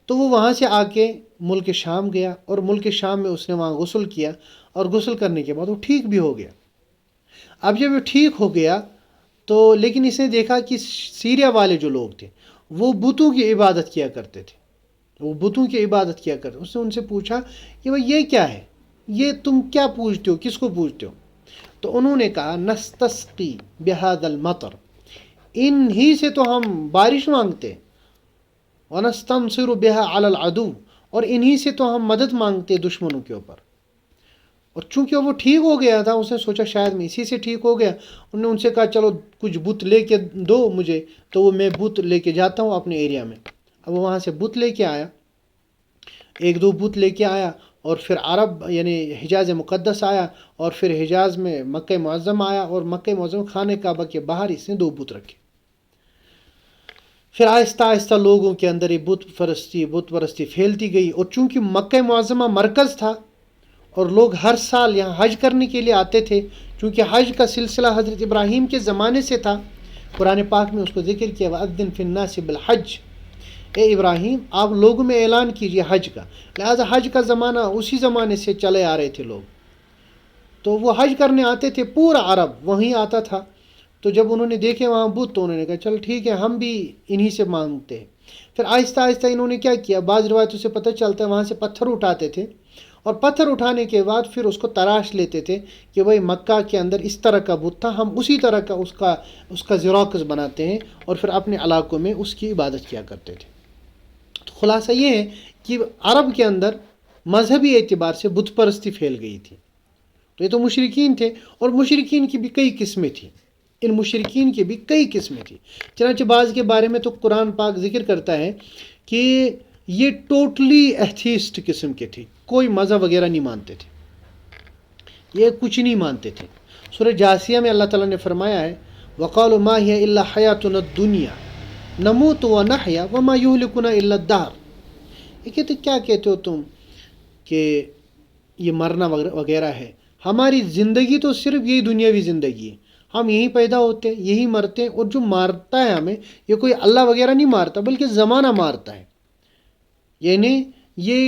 تو وہ وہاں سے آ کے ملک شام گیا، اور ملک شام میں اس نے وہاں غسل کیا، اور غسل کرنے کے بعد وہ ٹھیک بھی ہو گیا. اب جب وہ ٹھیک ہو گیا تو لیکن اس نے دیکھا کہ سیریا والے جو لوگ تھے وہ بتوں کی عبادت کیا کرتے تھے، اس نے ان سے پوچھا کہ بھائی یہ کیا ہے، یہ تم کیا پوجتے ہو، کس کو پوجتے ہو؟ تو انہوں نے کہا نستسقی بہذا المطر، ان ہی سے تو ہم بارش مانگتے، ونستنصر بہا علی العدو، اور انہی سے تو ہم مدد مانگتے دشمنوں کے اوپر. اور چونکہ وہ ٹھیک ہو گیا تھا، اس نے سوچا شاید میں اسی سے ٹھیک ہو گیا. انہوں نے ان سے کہا چلو کچھ بت لے کے دو مجھے، تو وہ میں بت لے کے جاتا ہوں اپنے ایریا میں. اب وہ وہاں سے بت لے کے آیا، ایک دو بت لے کے آیا، اور پھر عرب یعنی حجاز مقدس آیا، اور پھر حجاز میں مکہ معظم آیا، اور مکہ معظم خانہ کعبہ کے باہر اس نے 2 بت رکھے. پھر آہستہ آہستہ لوگوں کے اندر یہ بت پرستی پھیلتی گئی. اور چونکہ مکہ معظمہ مرکز تھا اور لوگ ہر سال یہاں حج کرنے کے لیے آتے تھے، چونکہ حج کا سلسلہ حضرت ابراہیم کے زمانے سے تھا، قرآن پاک میں اس کو ذکر کیا وَأَذِّن فِي النَّاسِ بِالْحَجِّ، اے ابراہیم آپ لوگوں میں اعلان کیجئے حج کا. لہذا حج کا زمانہ اسی زمانے سے چلے آ رہے تھے لوگ، تو وہ حج کرنے آتے تھے، پورا عرب وہیں آتا تھا. تو جب انہوں نے دیکھے وہاں بت، تو انہوں نے کہا چل ٹھیک ہے ہم بھی انہی سے مانگتے ہیں. پھر آہستہ آہستہ انہوں نے کیا کیا، بعض روایتوں سے پتہ چلتا ہے وہاں سے پتھر اٹھاتے تھے، اور پتھر اٹھانے کے بعد پھر اس کو تراش لیتے تھے کہ بھائی مکہ کے اندر اس طرح کا بت تھا، ہم اسی طرح کا اس کا زیروکس بناتے ہیں، اور پھر اپنے علاقوں میں اس کی عبادت کیا کرتے تھے. تو خلاصہ یہ ہے کہ عرب کے اندر مذہبی اعتبار سے بت پرستی پھیل گئی تھی. تو یہ تو مشرکین تھے، اور مشرکین کی بھی کئی قسمیں تھیں، ان مشرکین کی بھی کئی قسمیں تھیں. چنانچہ بعض کے بارے میں تو قرآن پاک ذکر کرتا ہے کہ یہ ٹوٹلی ایتھیسٹ قسم کے تھے، کوئی مذہب وغیرہ نہیں مانتے تھے، یہ کچھ نہیں مانتے تھے. سورہ جاسیہ میں اللہ تعالیٰ نے فرمایا ہے وَقَالُوا مَا هِيَ إِلَّا حَيَاتُنَا الدُّنْيَا نَمُوتُ وَنَحْيَا وَمَا يُهْلِكُنَا إِلَّا الدَّهْرُ. یہ کہتے کیا کہتے ہو تم کہ یہ مرنا وغیرہ ہے، ہماری زندگی تو صرف یہی دنیاوی زندگی ہے، ہم یہیں پیدا ہوتے ہیں یہی مرتے ہیں، اور جو مارتا ہے ہمیں یہ کوئی اللہ وغیرہ نہیں مارتا بلکہ زمانہ مارتا ہے، یعنی یہ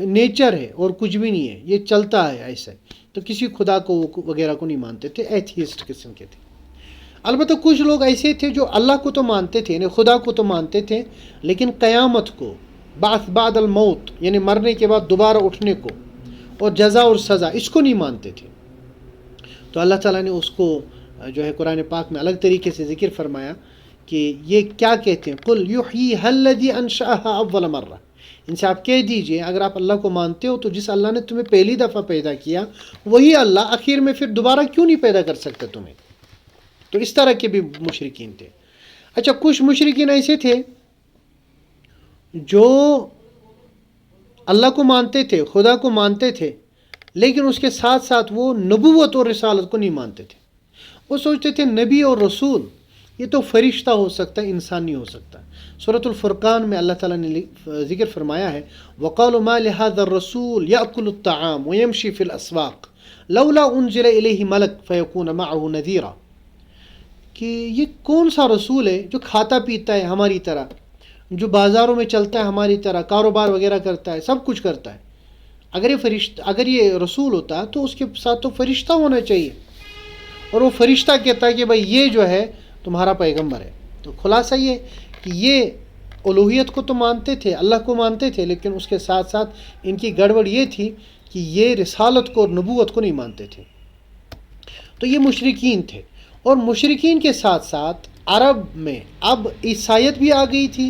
نیچر ہے اور کچھ بھی نہیں ہے، یہ چلتا ہے ایسا. تو کسی خدا کو وغیرہ کو نہیں مانتے تھے، ایتھیسٹ قسم کے تھے. البتہ کچھ لوگ ایسے تھے جو اللہ کو تو مانتے تھے، یعنی خدا کو تو مانتے تھے، لیکن قیامت کو، بعث بعد الموت یعنی مرنے کے بعد دوبارہ اٹھنے کو، اور جزا اور سزا، اس کو نہیں مانتے تھے. تو اللہ تعالیٰ نے اس کو جو ہے قرآن پاک میں الگ طریقے سے ذکر فرمایا کہ یہ کیا کہتے ہیں قُلْ يُحْيِيهَا الَّذِي أَنشَأَهَا أَوَّلَ مَرَّةٍ. ان سے آپ کہہ دیجئے اگر آپ اللہ کو مانتے ہو تو جس اللہ نے تمہیں پہلی دفعہ پیدا کیا وہی اللہ آخر میں پھر دوبارہ کیوں نہیں پیدا کر سکتا تمہیں. تو اس طرح کے بھی مشرکین تھے. اچھا کچھ مشرکین ایسے تھے جو اللہ کو مانتے تھے، خدا کو مانتے تھے، لیکن اس کے ساتھ ساتھ وہ نبوت اور رسالت کو نہیں مانتے تھے. وہ سوچتے تھے نبی اور رسول یہ تو فرشتہ ہو سکتا ہے، انسان نہیں ہو سکتا. سورۃ الفرقان میں اللہ تعالیٰ نے ذکر فرمایا ہے وَقَالُوا مَا لِهَذَا الرَّسُولِ يَأْكُلُ الطَّعَامَ وَيَمْشِي فِي الْأَسْوَاقِ لَوْلَا أُنزِلَ إِلَيْهِ مَلَكٌ فَيَكُونَ مَعَهُ نَذِيرًا. کہ یہ کون سا رسول ہے جو کھاتا پیتا ہے ہماری طرح، جو بازاروں میں چلتا ہے ہماری طرح، کاروبار وغیرہ کرتا ہے، سب کچھ کرتا ہے. اگر یہ رسول ہوتا تو اس کے ساتھ تو فرشتہ ہونا چاہیے، اور وہ فرشتہ کہتا ہے کہ بھائی یہ جو ہے تمہارا پیغمبر ہے. تو خلاصہ یہ کہ یہ الوہیت کو تو مانتے تھے، اللہ کو مانتے تھے، لیکن اس کے ساتھ ساتھ ان کی گڑبڑ یہ تھی کہ یہ رسالت کو اور نبوت کو نہیں مانتے تھے. تو یہ مشرکین تھے. اور مشرکین کے ساتھ ساتھ عرب میں اب عیسائیت بھی آ گئی تھی،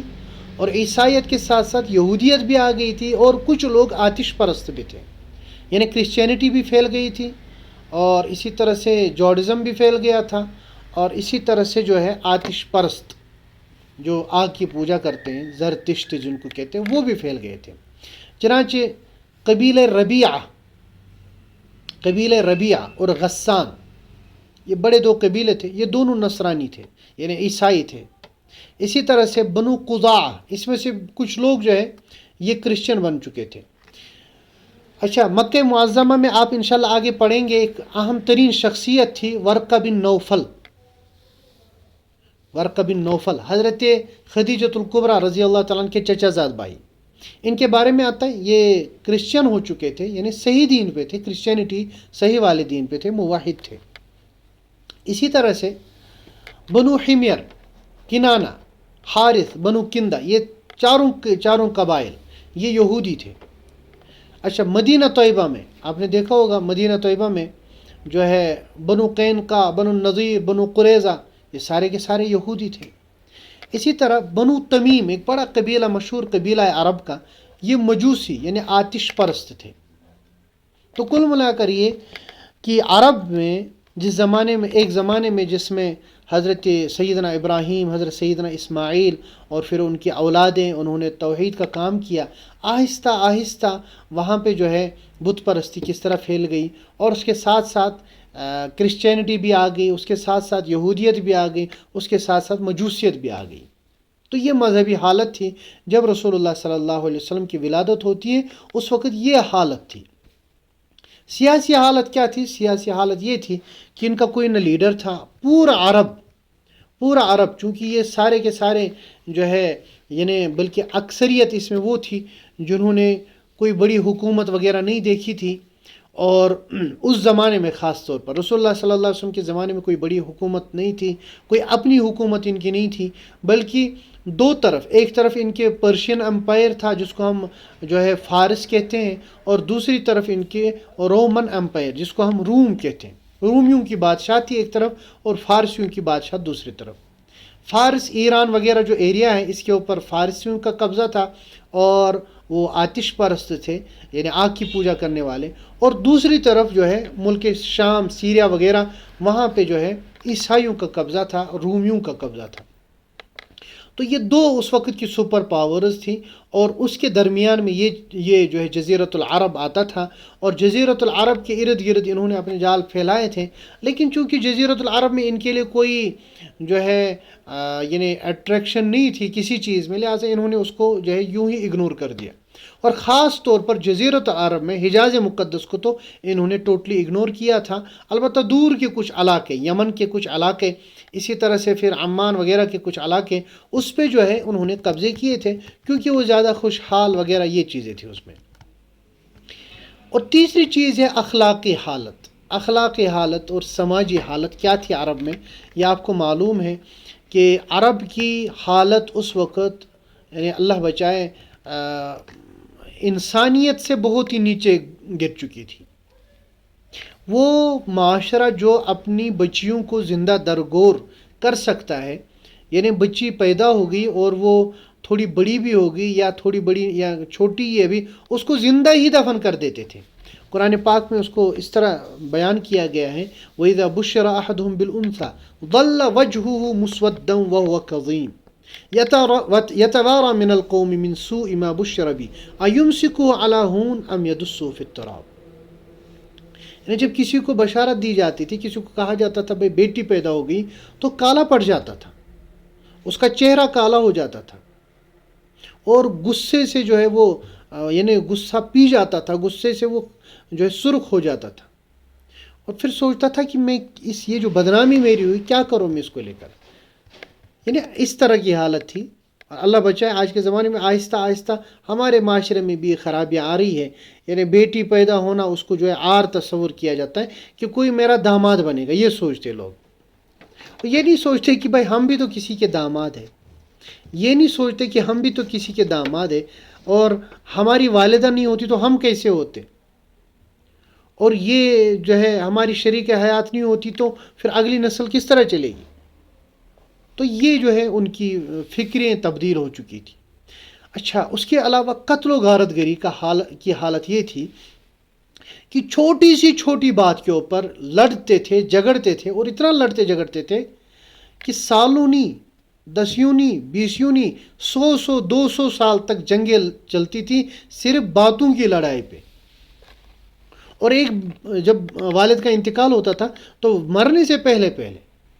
اور عیسائیت کے ساتھ ساتھ یہودیت بھی آ گئی تھی، اور کچھ لوگ آتش پرست بھی تھے، یعنی کرسچینٹی بھی پھیل گئی تھی، اور اسی طرح سے جوڈزم بھی پھیل گیا تھا، اور اسی طرح سے جو ہے آتش پرست جو آگ کی پوجا کرتے ہیں، زرتشت جن کو کہتے ہیں، وہ بھی پھیل گئے تھے. چنانچہ قبیلہ ربیعہ اور غسان، یہ بڑے دو قبیلے تھے، یہ دونوں نصرانی تھے، یعنی عیسائی تھے. اسی طرح سے بنو قضاع، اس میں سے کچھ لوگ جو ہے یہ کرسچن بن چکے تھے. اچھا، مکہ معظمہ میں آپ انشاءاللہ آگے پڑھیں گے، ایک اہم ترین شخصیت تھی ورقہ بن نوفل، حضرت خدیجۃ الکبریٰ رضی اللہ تعالیٰ عنہ کے چچا زاد بھائی. ان کے بارے میں آتا ہے یہ کرسچن ہو چکے تھے، یعنی صحیح دین پہ تھے، کرسچینٹی صحیح والے دین پہ تھے، موحد تھے. اسی طرح سے بنو حمیر، کنانہ، حارث، بنو کندہ، یہ چاروں قبائل یہ یہودی تھے. اچھا، مدینہ طیبہ میں آپ نے دیکھا ہوگا، مدینہ طیبہ میں جو ہے بنو قینقاع، بنو نذیر، بنو قریظہ، یہ سارے کے سارے یہودی تھے. اسی طرح بنو تمیم، ایک بڑا قبیلہ، مشہور قبیلہ ہے عرب کا، یہ مجوسی یعنی آتش پرست تھے. تو کل ملا کر یہ کہ عرب میں ایک زمانے میں جس میں حضرت سیدنا ابراہیم، حضرت سیدنا اسماعیل اور پھر ان کی اولادیں، انہوں نے توحید کا کام کیا. آہستہ آہستہ وہاں پہ جو ہے بت پرستی کس طرح پھیل گئی، اور اس کے ساتھ ساتھ کرسچینٹی بھی آ گئی، اس کے ساتھ ساتھ یہودیت بھی آ گئی، اس کے ساتھ ساتھ مجوسیت بھی آ گئی. تو یہ مذہبی حالت تھی. جب رسول اللہ صلی اللہ علیہ وسلم کی ولادت ہوتی ہے اس وقت یہ حالت تھی. سیاسی حالت کیا تھی؟ سیاسی حالت یہ تھی کہ ان کا کوئی نہ لیڈر تھا. پورا عرب چونکہ یہ سارے کے سارے جو ہے یعنی بلکہ اکثریت اس میں وہ تھی جنہوں نے کوئی بڑی حکومت وغیرہ نہیں دیکھی تھی. اور اس زمانے میں خاص طور پر رسول اللہ صلی اللہ علیہ وسلم کے زمانے میں کوئی بڑی حکومت نہیں تھی، کوئی اپنی حکومت ان کی نہیں تھی، بلکہ دو طرف، ایک طرف ان کے پرشین امپائر تھا جس کو ہم جو ہے فارس کہتے ہیں، اور دوسری طرف ان کے رومن امپائر جس کو ہم روم کہتے ہیں. رومیوں کی بادشاہ تھی ایک طرف، اور فارسیوں کی بادشاہ دوسری طرف. فارس، ایران وغیرہ جو ایریا ہے اس کے اوپر فارسیوں کا قبضہ تھا، اور وہ آتش پرست تھے، یعنی آگ کی پوجا کرنے والے. اور دوسری طرف جو ہے ملک شام، سیریا وغیرہ، وہاں پہ جو ہے عیسائیوں کا قبضہ تھا، رومیوں کا قبضہ تھا. تو یہ دو اس وقت کی سپر پاورز تھی، اور اس کے درمیان میں یہ جو ہے جزیرۃ العرب آتا تھا، اور جزیرۃ العرب کے ارد گرد انہوں نے اپنے جال پھیلائے تھے. لیکن چونکہ جزیرۃ العرب میں ان کے لیے کوئی جو ہے یعنی اٹریکشن نہیں تھی کسی چیز میں، لہٰذا انہوں نے اس کو جو ہے یوں ہی اگنور کر دیا. اور خاص طور پر جزیرۃ العرب میں حجاز مقدس کو تو انہوں نے ٹوٹلی اگنور کیا تھا. البتہ دور کے کچھ علاقے، یمن کے کچھ علاقے، اسی طرح سے پھر عمان وغیرہ کے کچھ علاقے، اس پہ جو ہے انہوں نے قبضے کیے تھے، کیونکہ وہ زیادہ خوشحال وغیرہ یہ چیزیں تھیں اس میں. اور تیسری چیز ہے اخلاقی حالت اور سماجی حالت. کیا تھی عرب میں؟ یہ آپ کو معلوم ہے کہ عرب کی حالت اس وقت یعنی اللہ بچائے انسانیت سے بہت ہی نیچے گر چکی تھی. وہ معاشرہ جو اپنی بچیوں کو زندہ درگور کر سکتا ہے، یعنی بچی پیدا ہوگی اور وہ تھوڑی بڑی بھی ہوگی یا تھوڑی بڑی یا چھوٹی ہے بھی، اس کو زندہ ہی دفن کر دیتے تھے. قرآن پاک میں اس کو اس طرح بیان کیا گیا ہے، وَإِذَا بُشِّرَ أَحَدُهُم بِالْأُنثَىٰ ظَلَّ وَجْهُهُ مُسْوَدًّا وَهُوَ كَظِيمٌ يَتَوَارَىٰ مِنَ الْقَوْمِ مِنْ سُوءِ مَا بُشِّرَ بِهِ أَيُمْسِكُهُ عَلَىٰ هُونٍ أَمْ يَدُسُّهُ فِي التُّرَابِ. یعنی جب کسی کو بشارت دی جاتی تھی، کسی کو کہا جاتا تھا بھائی بیٹی پیدا ہو گئی، تو کالا پڑ جاتا تھا، اس کا چہرہ کالا ہو جاتا تھا، اور غصے سے جو ہے وہ یعنی غصہ پی جاتا تھا، غصے سے وہ جو ہے سرخ ہو جاتا تھا. اور پھر سوچتا تھا کہ میں یہ جو بدنامی میری ہوئی کیا کروں میں اس کو لے کر. یعنی اس طرح کی حالت تھی. اللہ بچائے آج کے زمانے میں آہستہ آہستہ ہمارے معاشرے میں بھی خرابیاں آ رہی ہے. یعنی بیٹی پیدا ہونا اس کو جو ہے عار تصور کیا جاتا ہے کہ کوئی میرا داماد بنے گا، یہ سوچتے لوگ. یہ نہیں سوچتے کہ بھائی ہم بھی تو کسی کے داماد ہیں. یہ نہیں سوچتے کہ ہم بھی تو کسی کے داماد ہیں، اور ہماری والدہ نہیں ہوتی تو ہم کیسے ہوتے، اور یہ جو ہے ہماری شریک حیات نہیں ہوتی تو پھر اگلی نسل کس طرح چلے گی. تو یہ جو ہے ان کی فکریں تبدیل ہو چکی تھی. اچھا، اس کے علاوہ قتل و غارت گری کی حالت یہ تھی کہ چھوٹی سی چھوٹی بات کے اوپر لڑتے تھے، جھگڑتے تھے، اور اتنا لڑتے جھگڑتے تھے کہ سالوں نہیں، دسیوں نہیں، بیسیوں نہیں، 100 200 سال تک جنگیں چلتی تھی صرف باتوں کی لڑائی پہ. اور ایک جب والد کا انتقال ہوتا تھا تو مرنے سے پہلے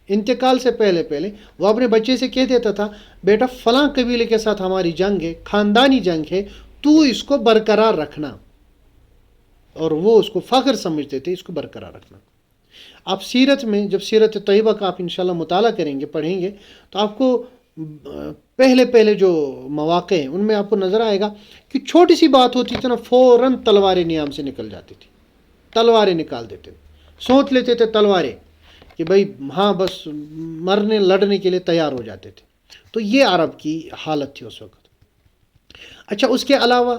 انتقال سے پہلے وہ اپنے بچے سے کہہ دیتا تھا، بیٹا فلاں قبیلے کے ساتھ ہماری جنگ ہے، خاندانی جنگ ہے، تو اس کو برقرار رکھنا. اور وہ اس کو فخر سمجھتے تھے اس کو برقرار رکھنا. آپ سیرت میں جب سیرت طیبہ کا آپ انشاءاللہ مطالعہ کریں گے، پڑھیں گے، تو آپ کو پہلے جو مواقع ہیں ان میں آپ کو نظر آئے گا کہ چھوٹی سی بات ہوتی تھی نا، فوراً تلواریں نیام سے نکل جاتی تھی، تلواریں نکال دیتے، سوچ لیتے تھے تلواریں کہ بھائی ہاں بس مرنے لڑنے کے لیے تیار ہو جاتے تھے. تو یہ عرب کی حالت تھی اس وقت. اچھا، اس کے علاوہ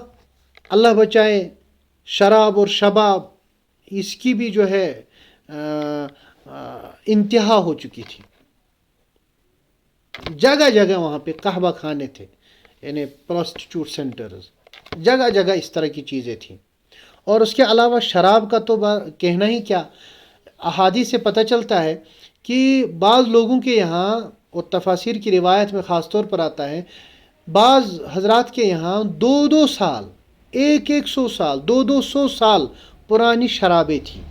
اللہ بچائے شراب اور شباب، اس کی بھی جو ہے انتہا ہو چکی تھی. جگہ جگہ وہاں پہ قہوہ خانے تھے، یعنی پروسٹیچیوٹ سینٹرز، جگہ جگہ اس طرح کی چیزیں تھیں. اور اس کے علاوہ شراب کا تو کہنا ہی کیا، احادیث سے پتہ چلتا ہے کہ بعض لوگوں کے یہاں، اور تفاسیر کی روایت میں خاص طور پر آتا ہے، بعض حضرات کے یہاں 2 سال، 100 سال، 200 سال پرانی شرابیں تھیں.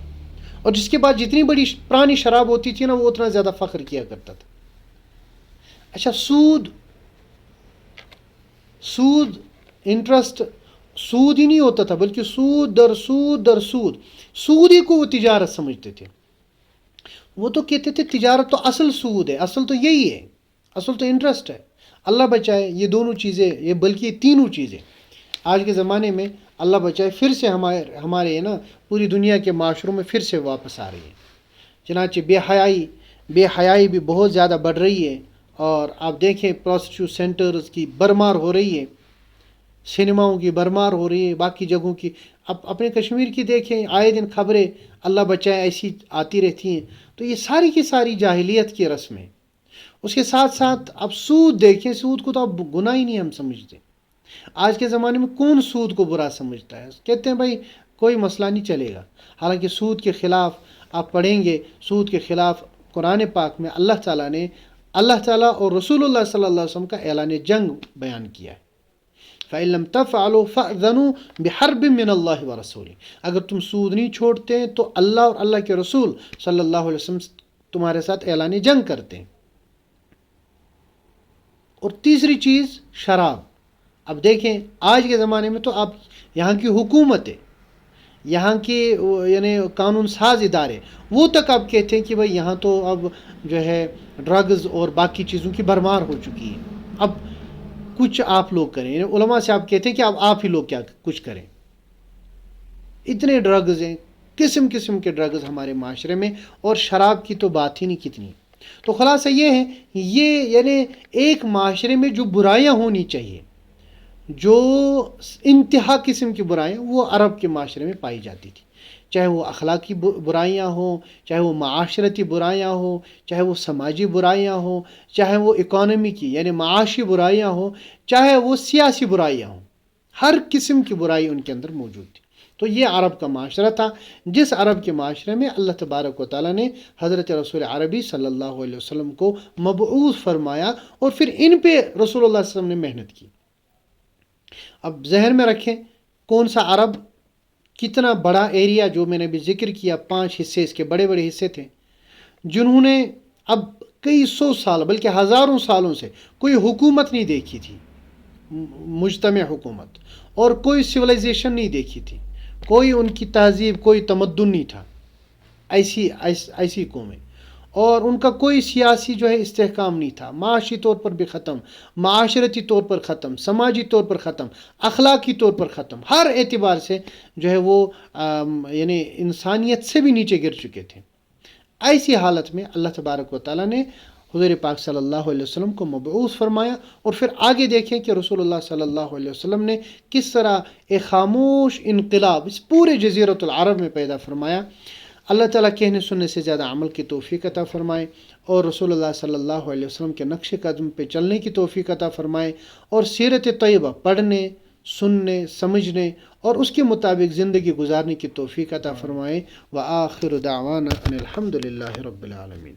اور جس کے بعد جتنی بڑی پرانی شراب ہوتی تھی نا، وہ اتنا زیادہ فخر کیا کرتا تھا. اچھا، سود انٹرسٹ، سود ہی نہیں ہوتا تھا بلکہ سود در سود در سود، سود ہی کو وہ تجارت سمجھتے تھے. وہ تو کہتے تھے تجارت تو اصل سود ہے، اصل تو یہی ہے، اصل تو انٹرسٹ ہے. اللہ بچائے یہ دونوں چیزیں، یہ بلکہ یہ تینوں چیزیں آج کے زمانے میں اللہ بچائے پھر سے ہمارے نا پوری دنیا کے معاشروں میں پھر سے واپس آ رہی ہے. چنانچہ بے حیائی بھی بہت زیادہ بڑھ رہی ہے. اور آپ دیکھیں پروسٹیچیوٹ سینٹرز کی برمار ہو رہی ہے، سنیماؤں کی برمار ہو رہی ہے، باقی جگہوں کی. اب اپنے کشمیر کی دیکھیں، آئے دن خبریں اللہ بچائے ایسی آتی رہتی ہیں. تو یہ ساری کی ساری جاہلیت کی رسمیں. اس کے ساتھ ساتھ اب سود دیکھیں، سود کو تو اب گناہ ہی نہیں ہم سمجھتے. آج کے زمانے میں کون سود کو برا سمجھتا ہے؟ کہتے ہیں بھائی کوئی مسئلہ نہیں چلے گا. حالانکہ سود کے خلاف آپ پڑھیں گے، سود کے خلاف قرآن پاک میں اللہ تعالیٰ اور رسول اللہ صلی اللہ علیہ وسلم کا اعلان جنگ بیان کیا ہے. فَإِن لَمْ تَفْعَلُوا فَأْذَنُوا بِحَرْبٍ مِّنَ اللَّهِ وَرَسُولِهِ. اگر تم سود نہیں چھوڑتے تو اللہ اور اللہ کے رسول صلی اللہ علیہ وسلم تمہارے ساتھ اعلان جنگ کرتے ہیں. اور تیسری چیز شراب. اب دیکھیں آج کے زمانے میں تو اب یہاں کی حکومت ہے، یہاں کے یعنی قانون ساز ادارے، وہ تک اب کہتے ہیں کہ بھائی یہاں تو اب جو ہے ڈرگز اور باقی چیزوں کی برمار ہو چکی ہے، اب کچھ آپ لوگ کریں. یعنی علماء سے آپ کہتے ہیں کہ اب آپ ہی لوگ کیا کچھ کریں. اتنے ڈرگز ہیں، قسم قسم کے ڈرگز ہمارے معاشرے میں، اور شراب کی تو بات ہی نہیں کتنی. تو خلاصہ یہ ہے، یہ یعنی ایک معاشرے میں جو برائیاں ہونی چاہیے، جو انتہا قسم کی برائیاں، وہ عرب کے معاشرے میں پائی جاتی تھی. چاہے وہ اخلاقی برائیاں ہوں، چاہے وہ معاشرتی برائیاں ہوں، چاہے وہ سماجی برائیاں ہوں، چاہے وہ اکانومی کی یعنی معاشی برائیاں ہوں، چاہے وہ سیاسی برائیاں ہوں، ہر قسم کی برائی ان کے اندر موجود تھی. تو یہ عرب کا معاشرہ تھا، جس عرب کے معاشرے میں اللہ تبارک و تعالیٰ نے حضرت رسول عربی صلی اللہ علیہ وسلم کو مبعوث فرمایا، اور پھر ان پہ رسول اللہ صلی اللہ علیہ وسلم نے محنت کی. اب ذہن میں رکھیں کون سا عرب، کتنا بڑا ایریا جو میں نے بھی ذکر کیا، 5 حصے اس کے بڑے بڑے حصے تھے، جنہوں نے اب کئی 100 سال بلکہ ہزاروں سالوں سے کوئی حکومت نہیں دیکھی تھی، مجتمع حکومت، اور کوئی سویلائزیشن نہیں دیکھی تھی، کوئی ان کی تہذیب، کوئی تمدن نہیں تھا. ایسی قومیں، اور ان کا کوئی سیاسی جو ہے استحکام نہیں تھا، معاشی طور پر بھی ختم، معاشرتی طور پر ختم، سماجی طور پر ختم، اخلاقی طور پر ختم، ہر اعتبار سے جو ہے وہ یعنی انسانیت سے بھی نیچے گر چکے تھے۔ ایسی حالت میں اللہ تبارک و تعالیٰ نے حضور پاک صلی اللہ علیہ وسلم کو مبعوث فرمایا، اور پھر آگے دیکھیں کہ رسول اللہ صلی اللہ علیہ وسلم نے کس طرح ایک خاموش انقلاب اس پورے جزیرۃ العرب میں پیدا فرمایا۔ اللہ تعالیٰ کہنے سننے سے زیادہ عمل کی توفیق عطا فرمائے، اور رسول اللہ صلی اللہ علیہ وسلم کے نقش قدم پہ چلنے کی توفیق عطا فرمائے، اور سیرت طیبہ پڑھنے، سننے، سمجھنے اور اس کے مطابق زندگی گزارنے کی توفیق عطا فرمائے۔ وآخر دعوانا ان الحمد للہ رب العالمین۔